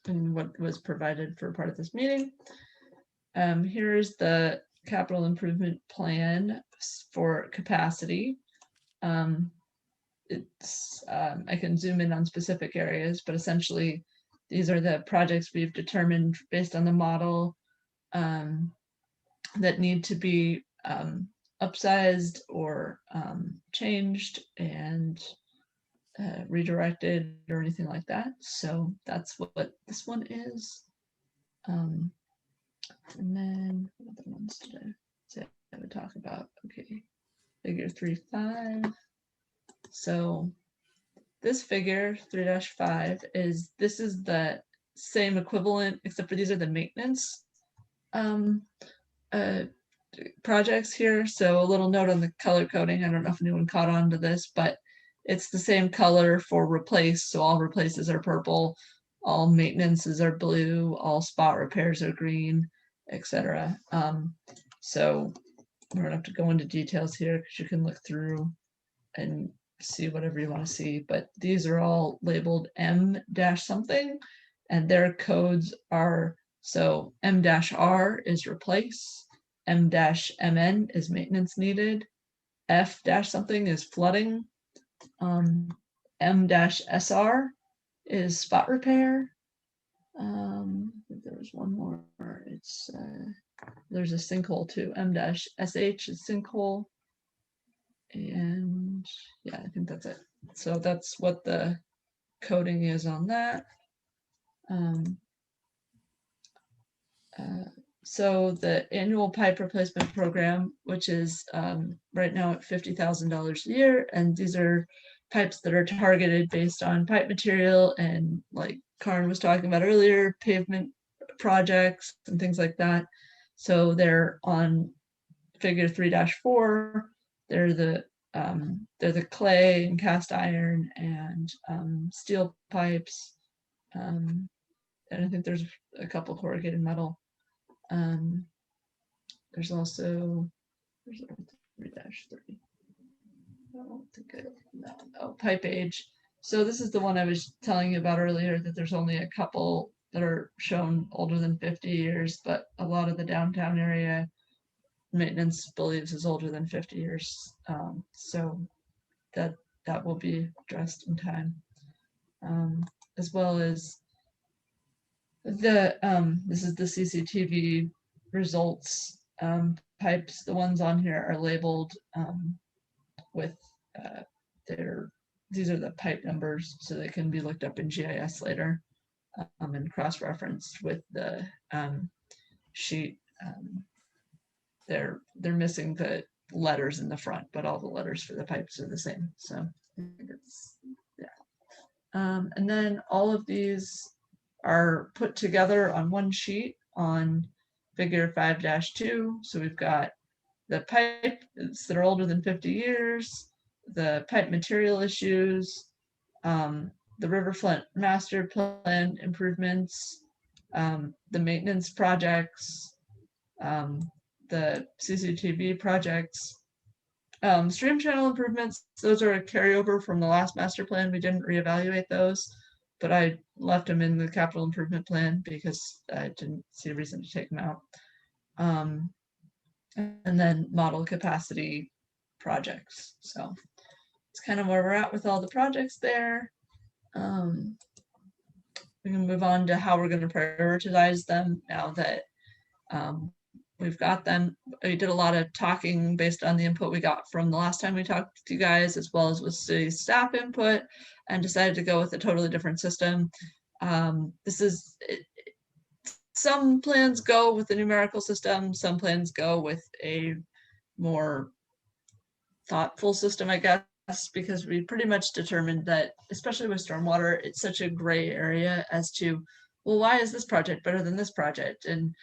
in what was provided for part of this meeting. Here's the capital improvement plan for capacity. It's I can zoom in on specific areas, but essentially these are the projects we've determined based on the model that need to be upsized or changed and redirected or anything like that. So that's what this one is. And then what other ones did I say I would talk about? Okay, figure 3.5. So this figure 3-5 is the same equivalent, except for these are the maintenance projects here. So a little note on the color coding. I don't know if anyone caught on to this, but it's the same color for replace. So all replaces are purple, all maintenances are blue, all spot repairs are green, etc. So we don't have to go into details here because you can look through and see whatever you want to see, but these are all labeled M-something, and their codes are, so M-R is replace, M-MN is maintenance needed, F-something is flooding, M-SR is spot repair. There was one more, it's there's a sinkhole too, M-SH is sinkhole. And yeah, I think that's it. So that's what the coding is on that. So the annual pipe replacement program, which is right now at $50,000 a year, and these are pipes that are targeted based on pipe material and, like Karin was talking about earlier, pavement projects and things like that. So they're on figure 3-4. They're the clay and cast iron and steel pipes. And I think there's a couple corrugated metal. There's also 3-3. I don't think pipe age. So this is the one I was telling you about earlier, that there's only a couple that are shown older than 50 years, but a lot of the downtown area maintenance believes is older than 50 years. So that will be addressed in time. As well as this is the CCTV results pipes. The ones on here are labeled with these are the pipe numbers, so they can be looked up in GIS later and cross-referenced with the sheet. They're missing the letters in the front, but all the letters for the pipes are the same. So I think it's, yeah. And then all of these are put together on one sheet on figure 5-2. So we've got the pipes that are older than 50 years, the pipe material issues, the riverfront master plan improvements, the maintenance projects, the CCTV projects, stream channel improvements. Those are a carryover from the last master plan. We didn't reevaluate those, but I left them in the capital improvement plan because I didn't see a reason to take them out. And then model capacity projects. So it's kind of where we're at with all the projects there. We can move on to how we're going to prioritize them now that we've got them. We did a lot of talking based on the input we got from the last time we talked to you guys, as well as with city staff input, and decided to go with a totally different system. Some plans go with the numerical system, some plans go with a more thoughtful system, I guess, because we pretty much determined that, especially with stormwater, it's such a gray area as to, well, why is this project better than this project? And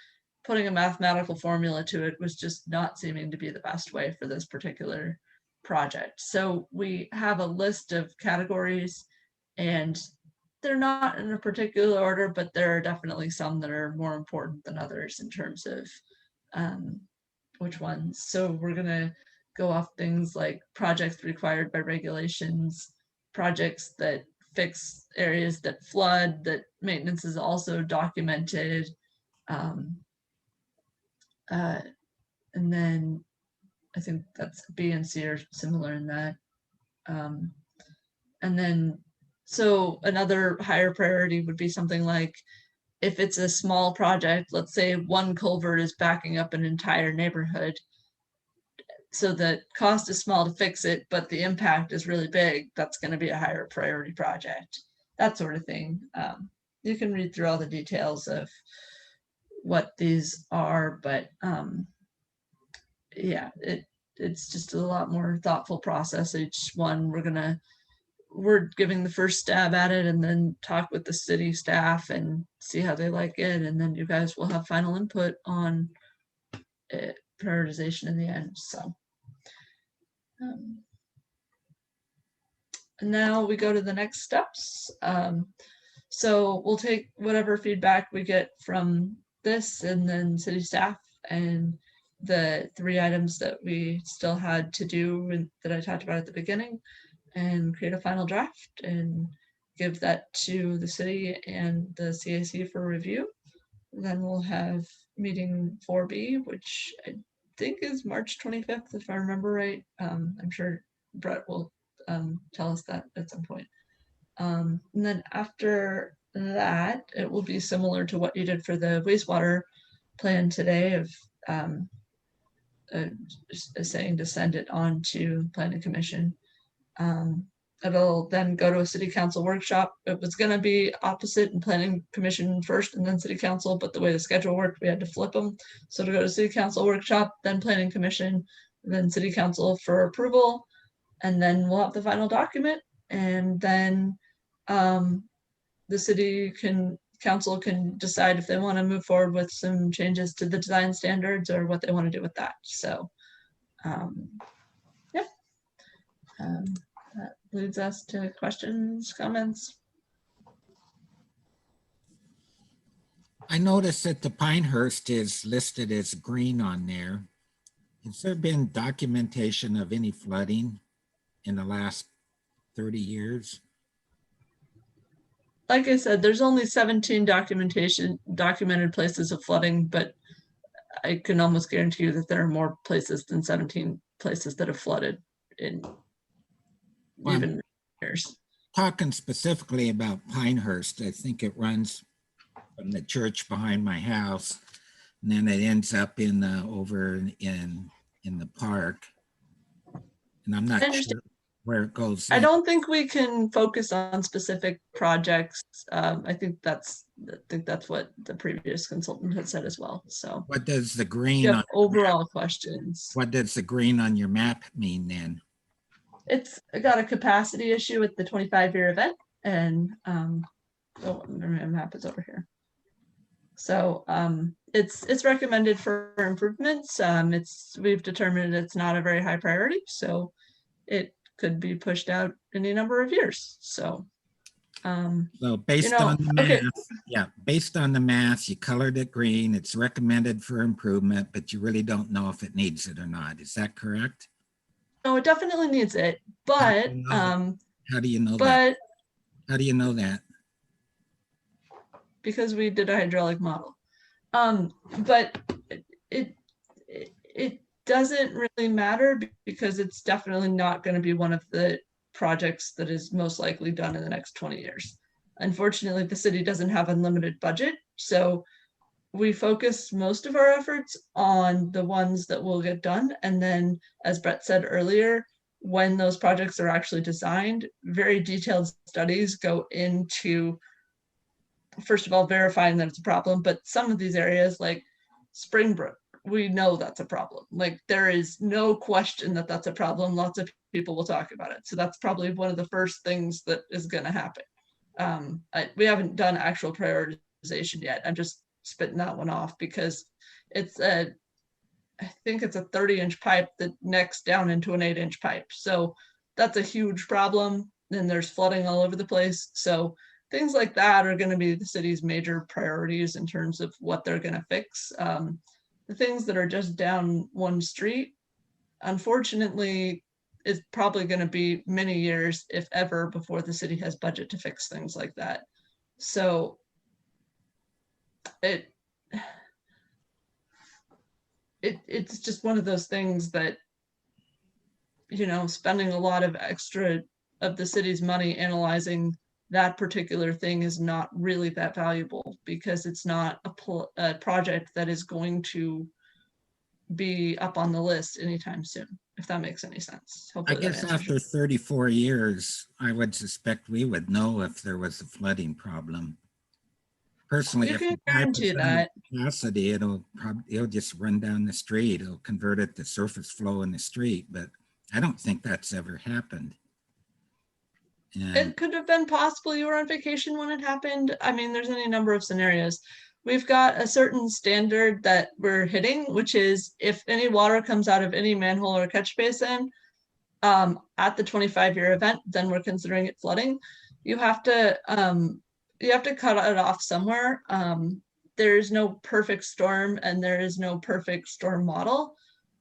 putting a mathematical formula to it was just not seeming to be the best way for this particular project. So we have a list of categories, and they're not in a particular order, but there are definitely some that are more important than others in terms of which ones. So we're gonna go off things like projects required by regulations, projects that fix areas that flood, that maintenance is also documented. And then I think that's B and C are similar in that. And then, so another higher priority would be something like, if it's a small project, let's say one culvert is backing up an entire neighborhood, so the cost is small to fix it, but the impact is really big, that's going to be a higher priority project, that sort of thing. You can read through all the details of what these are, but yeah, it's just a lot more thoughtful process. Each one we're giving the first stab at it, and then talk with the city staff and see how they like it, and then you guys will have final input on it, prioritization in the end. So and now we go to the next steps. So we'll take whatever feedback we get from this and then city staff and the 3 items that we still had to do and that I talked about at the beginning, and create a final draft and give that to the city and the CAC for review. Then we'll have meeting 4B, which I think is March 25th, if I remember right. I'm sure Brett will tell us that at some point. And then after that, it will be similar to what you did for the wastewater plan today of saying to send it on to planning commission. It'll then go to a city council workshop. It was going to be opposite and planning commission first and then city council, but the way the schedule worked, we had to flip them. So to go to city council workshop, then planning commission, then city council for approval, and then we'll have the final document. And then the city council can decide if they want to move forward with some changes to the design standards or what they want to do with that. So yeah. That leads us to questions, comments. I noticed that the Pinehurst is listed as green on there. Has there been documentation of any flooding in the last 30 years? Like I said, there's only 17 documented places of flooding, but I can almost guarantee you that there are more places than 17 places that have flooded in even years. Talking specifically about Pinehurst, I think it runs from the church behind my house, and then it ends up in the over in the park. And I'm not sure where it goes. I don't think we can focus on specific projects. I think that's what the previous consultant had said as well. So what does the green on overall questions? What does the green on your map mean then? It's got a capacity issue with the 25-year event, and oh, my map is over here. So it's recommended for improvements. We've determined it's not a very high priority, so it could be pushed out any number of years. So based on the math, based on the math, you colored it green. It's recommended for improvement, but you really don't know if it needs it or not. Is that correct? No, it definitely needs it, but how do you know that? How do you know that? Because we did a hydraulic model. But it doesn't really matter because it's definitely not going to be one of the projects that is most likely done in the next 20 years. Unfortunately, the city doesn't have unlimited budget, so we focus most of our efforts on the ones that will get done. And then, as Brett said earlier, when those projects are actually designed, very detailed studies go into, first of all, verifying that it's a problem, but some of these areas like Springbrook, we know that's a problem. Like there is no question that that's a problem. Lots of people will talk about it. So that's probably one of the first things that is going to happen. We haven't done actual prioritization yet. I'm just spitting that one off because it's I think it's a 30-inch pipe that necks down into an 8-inch pipe. So that's a huge problem. Then there's flooding all over the place. So things like that are going to be the city's major priorities in terms of what they're going to fix. The things that are just down one street, unfortunately, it's probably going to be many years, if ever, before the city has budget to fix things like that. So it's just one of those things that, you know, spending a lot of extra of the city's money analyzing that particular thing is not really that valuable because it's not a project that is going to be up on the list anytime soon, if that makes any sense. Hopefully I guess after 34 years, I would suspect we would know if there was a flooding problem. Personally, if the pipe is under capacity, it'll just run down the street. It'll convert it to surface flow in the street, but I don't think that's ever happened. It could have been possible you were on vacation when it happened. I mean, there's any number of scenarios. We've got a certain standard that we're hitting, which is if any water comes out of any manhole or catch basin at the 25-year event, then we're considering it flooding. You have to cut it off somewhere. There is no perfect storm and there is no perfect storm model.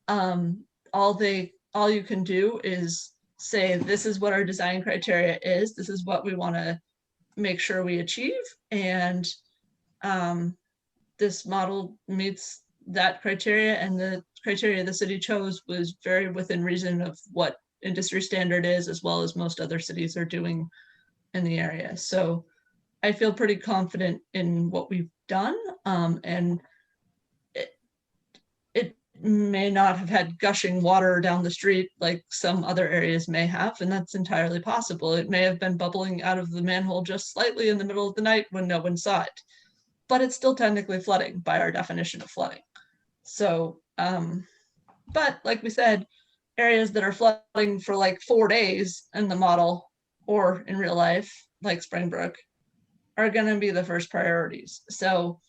All you can do is say, this is what our design criteria is. This is what we want to make sure we achieve. And this model meets that criteria, and the criteria the city chose was very within reason of what industry standard is, as well as most other cities are doing in the area. So I feel pretty confident in what we've done. And it may not have had gushing water down the street like some other areas may have, and that's entirely possible. It may have been bubbling out of the manhole just slightly in the middle of the night when no one saw it, but it's still technically flooding by our definition of flooding. So, but like we said, areas that are flooding for like 4 days in the model or in real life, like Springbrook, are going to be the first priorities. So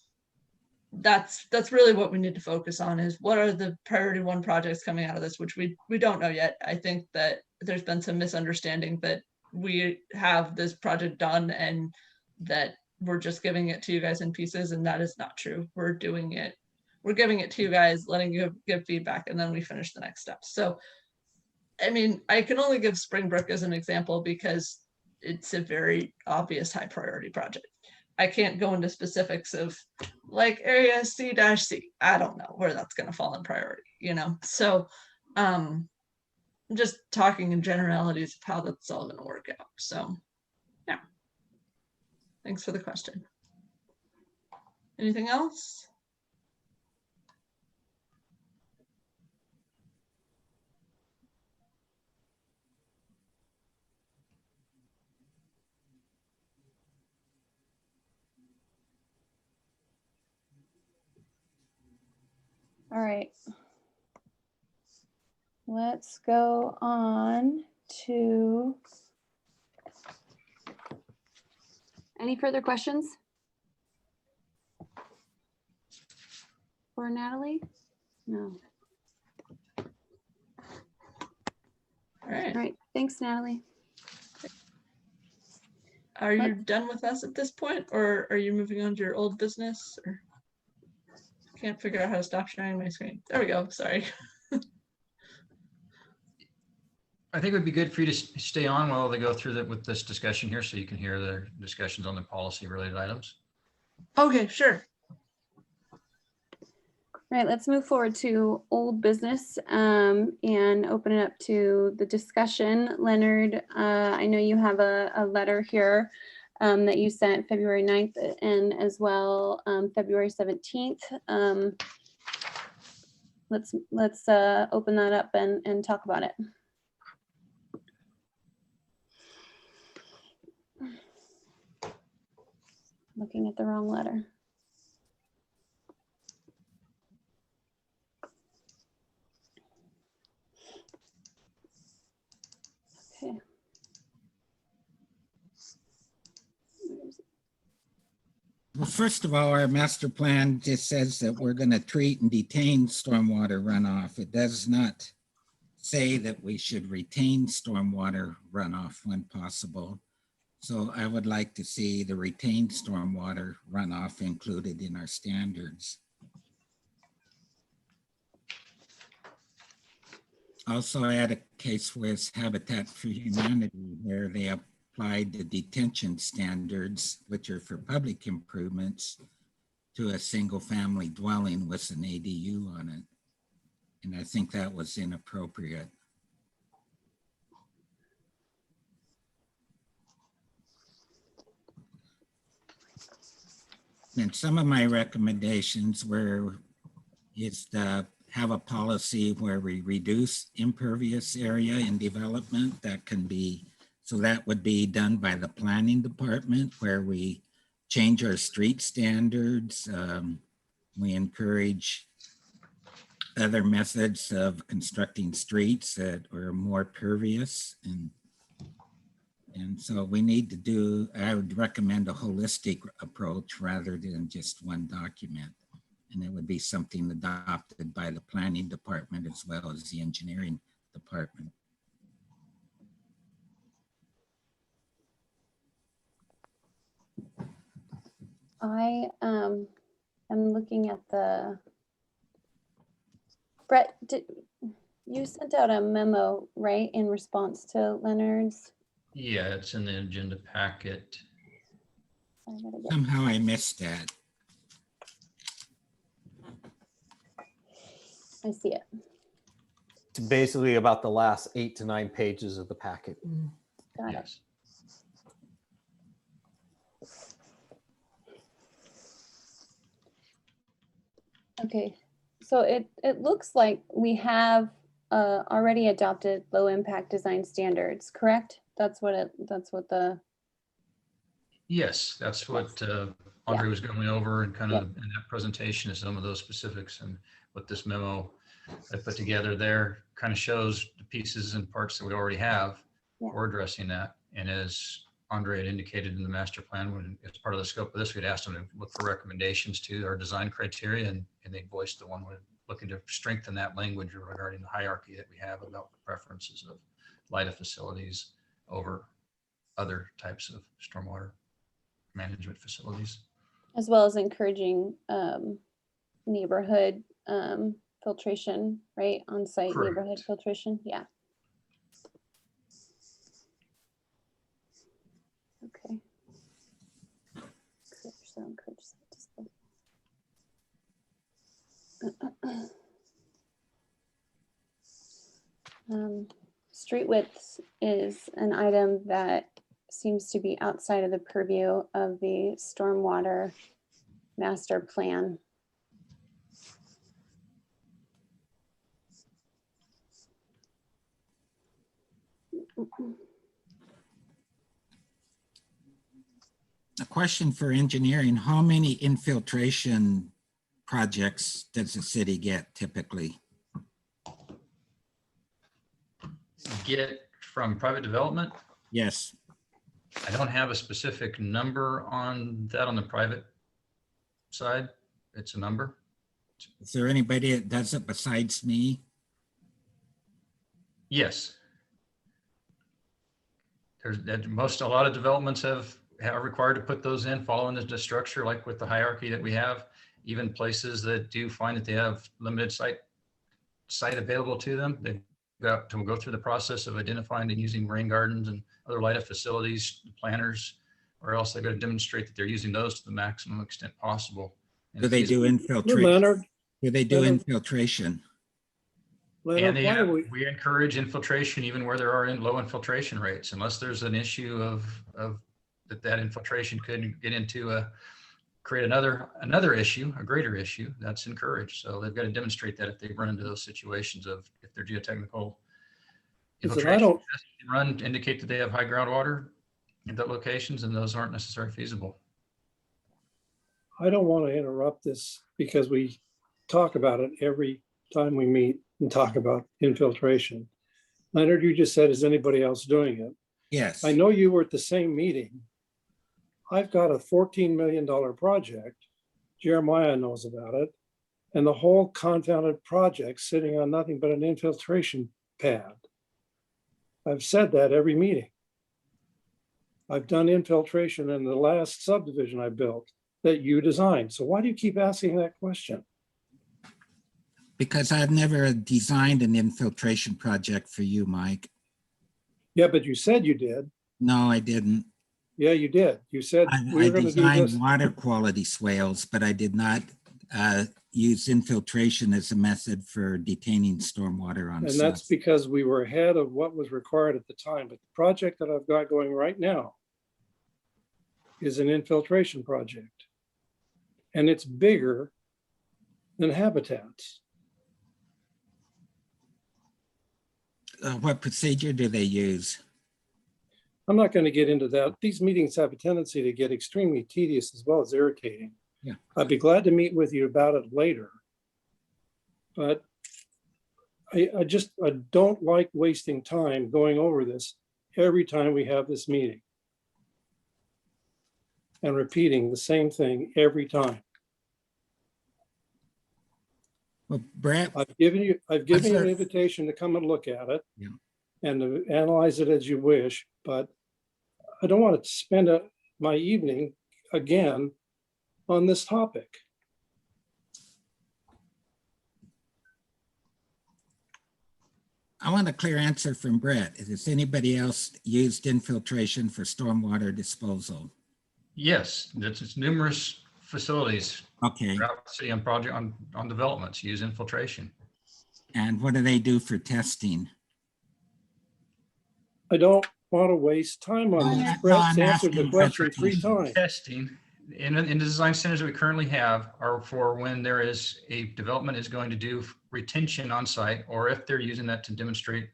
that's really what we need to focus on, is what are the priority 1 projects coming out of this, which we don't know yet. I think that there's been some misunderstanding that we have this project done and that we're just giving it to you guys in pieces, and that is not true. We're doing it. We're giving it to you guys, letting you give feedback, and then we finish the next steps. So, I mean, I can only give Springbrook as an example because it's a very obvious high priority project. I can't go into specifics of like area C-C. I don't know where that's going to fall in priority, you know? So just talking in generalities of how that's all going to work out. So yeah, thanks for the question. Anything else? All right. Let's go on to any further questions for Natalie? No. All right. All right. Thanks, Natalie. Are you done with us at this point, or are you moving on to your old business? Or can't figure out how to stop sharing my screen. There we go. Sorry. I think it would be good for you to stay on while they go through with this discussion here, so you can hear their discussions on the policy related items. Okay, sure. All right, let's move forward to old business and open it up to the discussion. Leonard, I know you have a letter here that you sent February 9th and as well February 17th. Let's open that up and talk about it. Looking at the wrong letter. Okay. Well, first of all, our master plan just says that we're going to treat and detain stormwater runoff. It does not say that we should retain stormwater runoff when possible. So I would like to see the retained stormwater runoff included in our standards. Also, I had a case with Habitat for Humanity where they applied the detention standards, which are for public improvements, to a single family dwelling with an ADU on it. And I think that was inappropriate. And some of my recommendations is to have a policy where we reduce impervious area in development. That can be, so that would be done by the planning department, where we change our street standards. We encourage other methods of constructing streets that are more pervious. And so we need to do, I would recommend a holistic approach rather than just one document. And it would be something adopted by the planning department as well as the engineering department. I am looking at the, Brett, you sent out a memo, right, in response to Leonard's? Yeah, it's in the agenda packet. Somehow I missed that. I see it. It's basically about the last 8 to 9 pages of the packet. Got Yes. it. Okay, So it looks like we have already adopted low impact design standards, correct? That's what the, Yes, that's what Andre was going over, and kind of in that presentation is some of those specifics, and what this memo I put together there kind of shows the pieces and parts that we already have. Yeah. We're addressing that. And as Andre had indicated in the master plan, when it's part of the scope of this, we'd asked them to look for recommendations to our design criteria, and they voiced the one we're looking to strengthen that language regarding the hierarchy that we have about the preferences of LIDA facilities over other types of stormwater management facilities. as well as encouraging neighborhood filtration, right? On-site Correct. neighborhood filtration, yeah. Okay. So encourage street widths is an item that seems to be outside of the purview of the stormwater master plan. A question for engineering, how many infiltration projects does the city get typically? Get from private development? Yes. I don't have a specific number on that on the private side. It's a number. Is there anybody that does it besides me? Yes. There's a lot of developments are required to put those in following the structure, like with the hierarchy that we have. Even places that do find that they have limited site available to them, they've got to go through the process of identifying and using rain gardens and other LIDA facilities, planners, or else they've got to demonstrate that they're using those to the maximum extent possible. And Do they do infiltration? Leonard, Do they do infiltration? Leonard, why do we encourage infiltration even where there are low infiltration rates, unless there's an issue of that infiltration could get into create another issue, a greater issue. That's encouraged. So they've got to demonstrate that if they run into those situations of if they're geotechnical infiltration tests run indicate that they have high groundwater in those locations, and those aren't necessarily feasible. I don't want to interrupt this because we talk about it every time we meet and talk about infiltration. Leonard, you just said, is anybody else doing it? Yes. I know you were at the same meeting. I've got a $14 million project. Jeremiah knows about it. And the whole confounded project sitting on nothing but an infiltration pad. I've said that every meeting. I've done infiltration in the last subdivision I built that you designed. So why do you keep asking that question? Because I've never designed an infiltration project for you, Mike. Yeah, but you said you did. No, I didn't. Yeah, you did. You said I we were going to do designed this. water quality swales, but I did not use infiltration as a method for detaining stormwater on And site. that's because we were ahead of what was required at the time. But the project that I've got going right now is an infiltration project. And it's bigger than habitats. What procedure do they use? I'm not going to get into that. These meetings have a tendency to get extremely tedious as well as irritating. Yeah. I'd be glad to meet with you about it later. But I don't like wasting time going over this every time we have this meeting and repeating the same thing every time. Well, Brett, I've given you an there- invitation to come and look at it. Yeah. And to analyze it as you wish, but I don't want to spend my evening again on this topic. I want a clear answer from Brett. Has anybody else used infiltration for stormwater disposal? Yes, it's numerous facilities Okay, throughout the city on developments use infiltration. and what do they do for testing? I don't want to waste time on Well, this. that's all Brett's I'm answered the asking, question 3 clarification. times. Testing, in the design standards that we currently have are for when there is a development is going to do retention on site, or if they're using that to demonstrate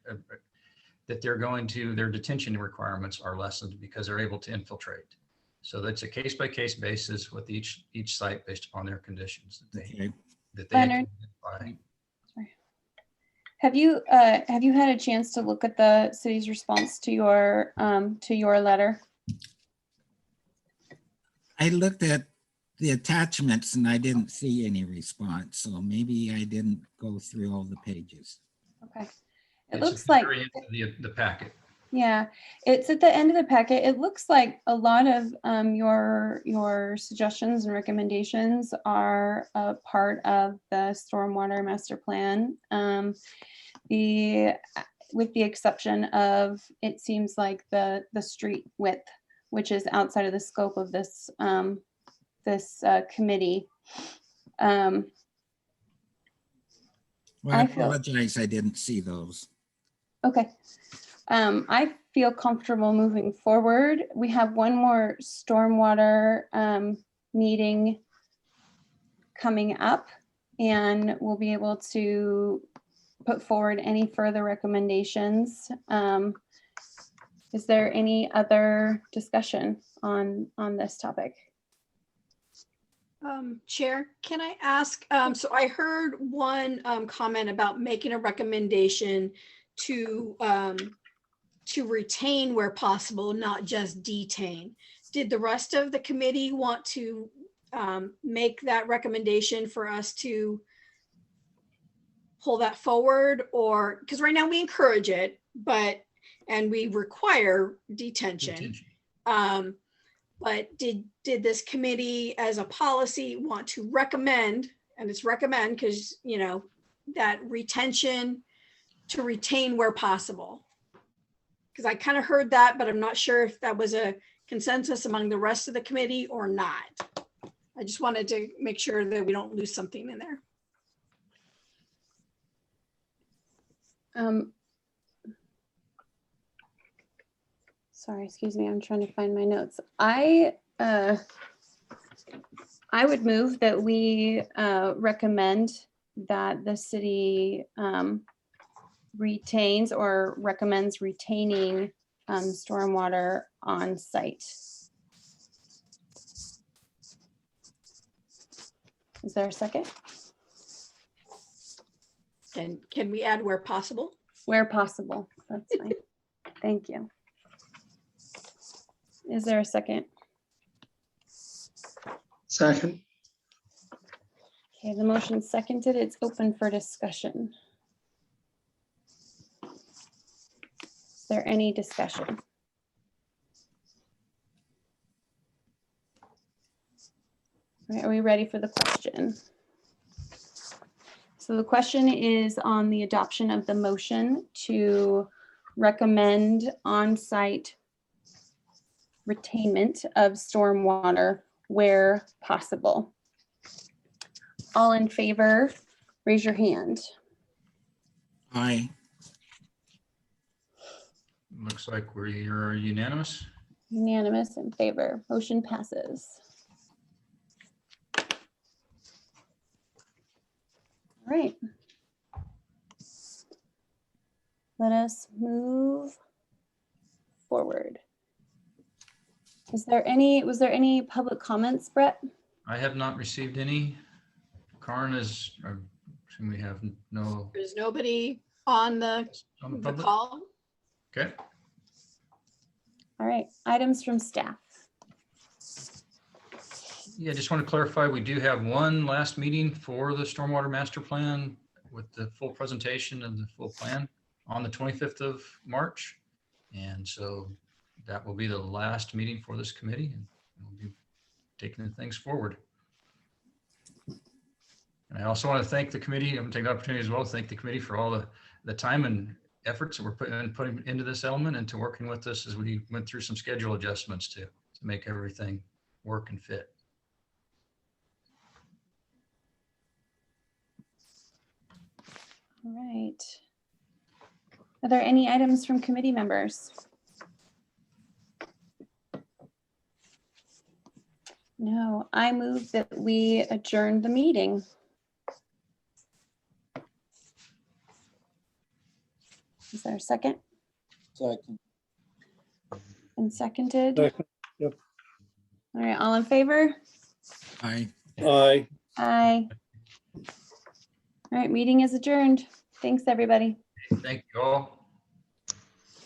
that they're going to, their detention requirements are lessened because they're able to infiltrate. So that's a case by case basis with each site based upon their conditions that they Leonard? identify. Have you had a chance to look at the city's response to your letter? I looked at the attachments and I didn't see any response, so maybe I didn't go through all the pages. Okay. It's Looks at the like, very end of the packet. yeah, it's at the end of the packet. It looks like a lot of your suggestions and recommendations are a part of the Stormwater Master Plan. With the exception of, it seems like the street width, which is outside of the scope of this committee. Well, I I feel- apologize, I didn't see those. Okay. I feel comfortable moving forward. We have one more stormwater meeting coming up, and we'll be able to put forward any further recommendations. Is there any other discussion on this topic? Chair, can I ask, so I heard one comment about making a recommendation to retain where possible, not just detain. Did the rest of the committee want to make that recommendation for us to pull that forward? Or, because right now we encourage it, and we require detention. But did this committee as a policy want to recommend, and it's recommend because, you know, that retention to retain where possible? Because I kind of heard that, but I'm not sure if that was a consensus among the rest of the committee or not. I just wanted to make sure that we don't lose something in there. Sorry, excuse me, I'm trying to find my notes. I would move that we recommend that the city retains or recommends retaining stormwater on site. Is there a second? And can we add where possible? Where possible, that's fine. Thank you. Is there a second? Second. Okay, the motion's seconded. It's open for discussion. Is there any discussion? All right, are we ready for the question? So the question is on the adoption of the motion to recommend on-site retainment of stormwater where possible. All in favor, raise your hand. Aye. Looks like we're unanimous. Unanimous in favor. Motion passes. All right. Let us move forward. Was there any public comments, Brett? I have not received any. Karen is, I assume we have no There's nobody on the public. call. Okay. All right, items from staff. Yeah, just want to clarify, we do have one last meeting for the Stormwater Master Plan with the full presentation and the full plan on the 25th of March. And so that will be the last meeting for this committee, and we'll be taking things forward. And I also want to thank the committee. I'm going to take the opportunity as well to thank the committee for all the time and efforts that we're putting into this element and to working with us as we went through some schedule adjustments to make everything work and fit. All right. Are there any items from committee members? No, I move that we adjourn the meeting. Is there a second? Second. And seconded? Second. Yep. All right, all in favor? Aye. Aye. Aye. All right, meeting is adjourned. Thanks, everybody. Thank you all.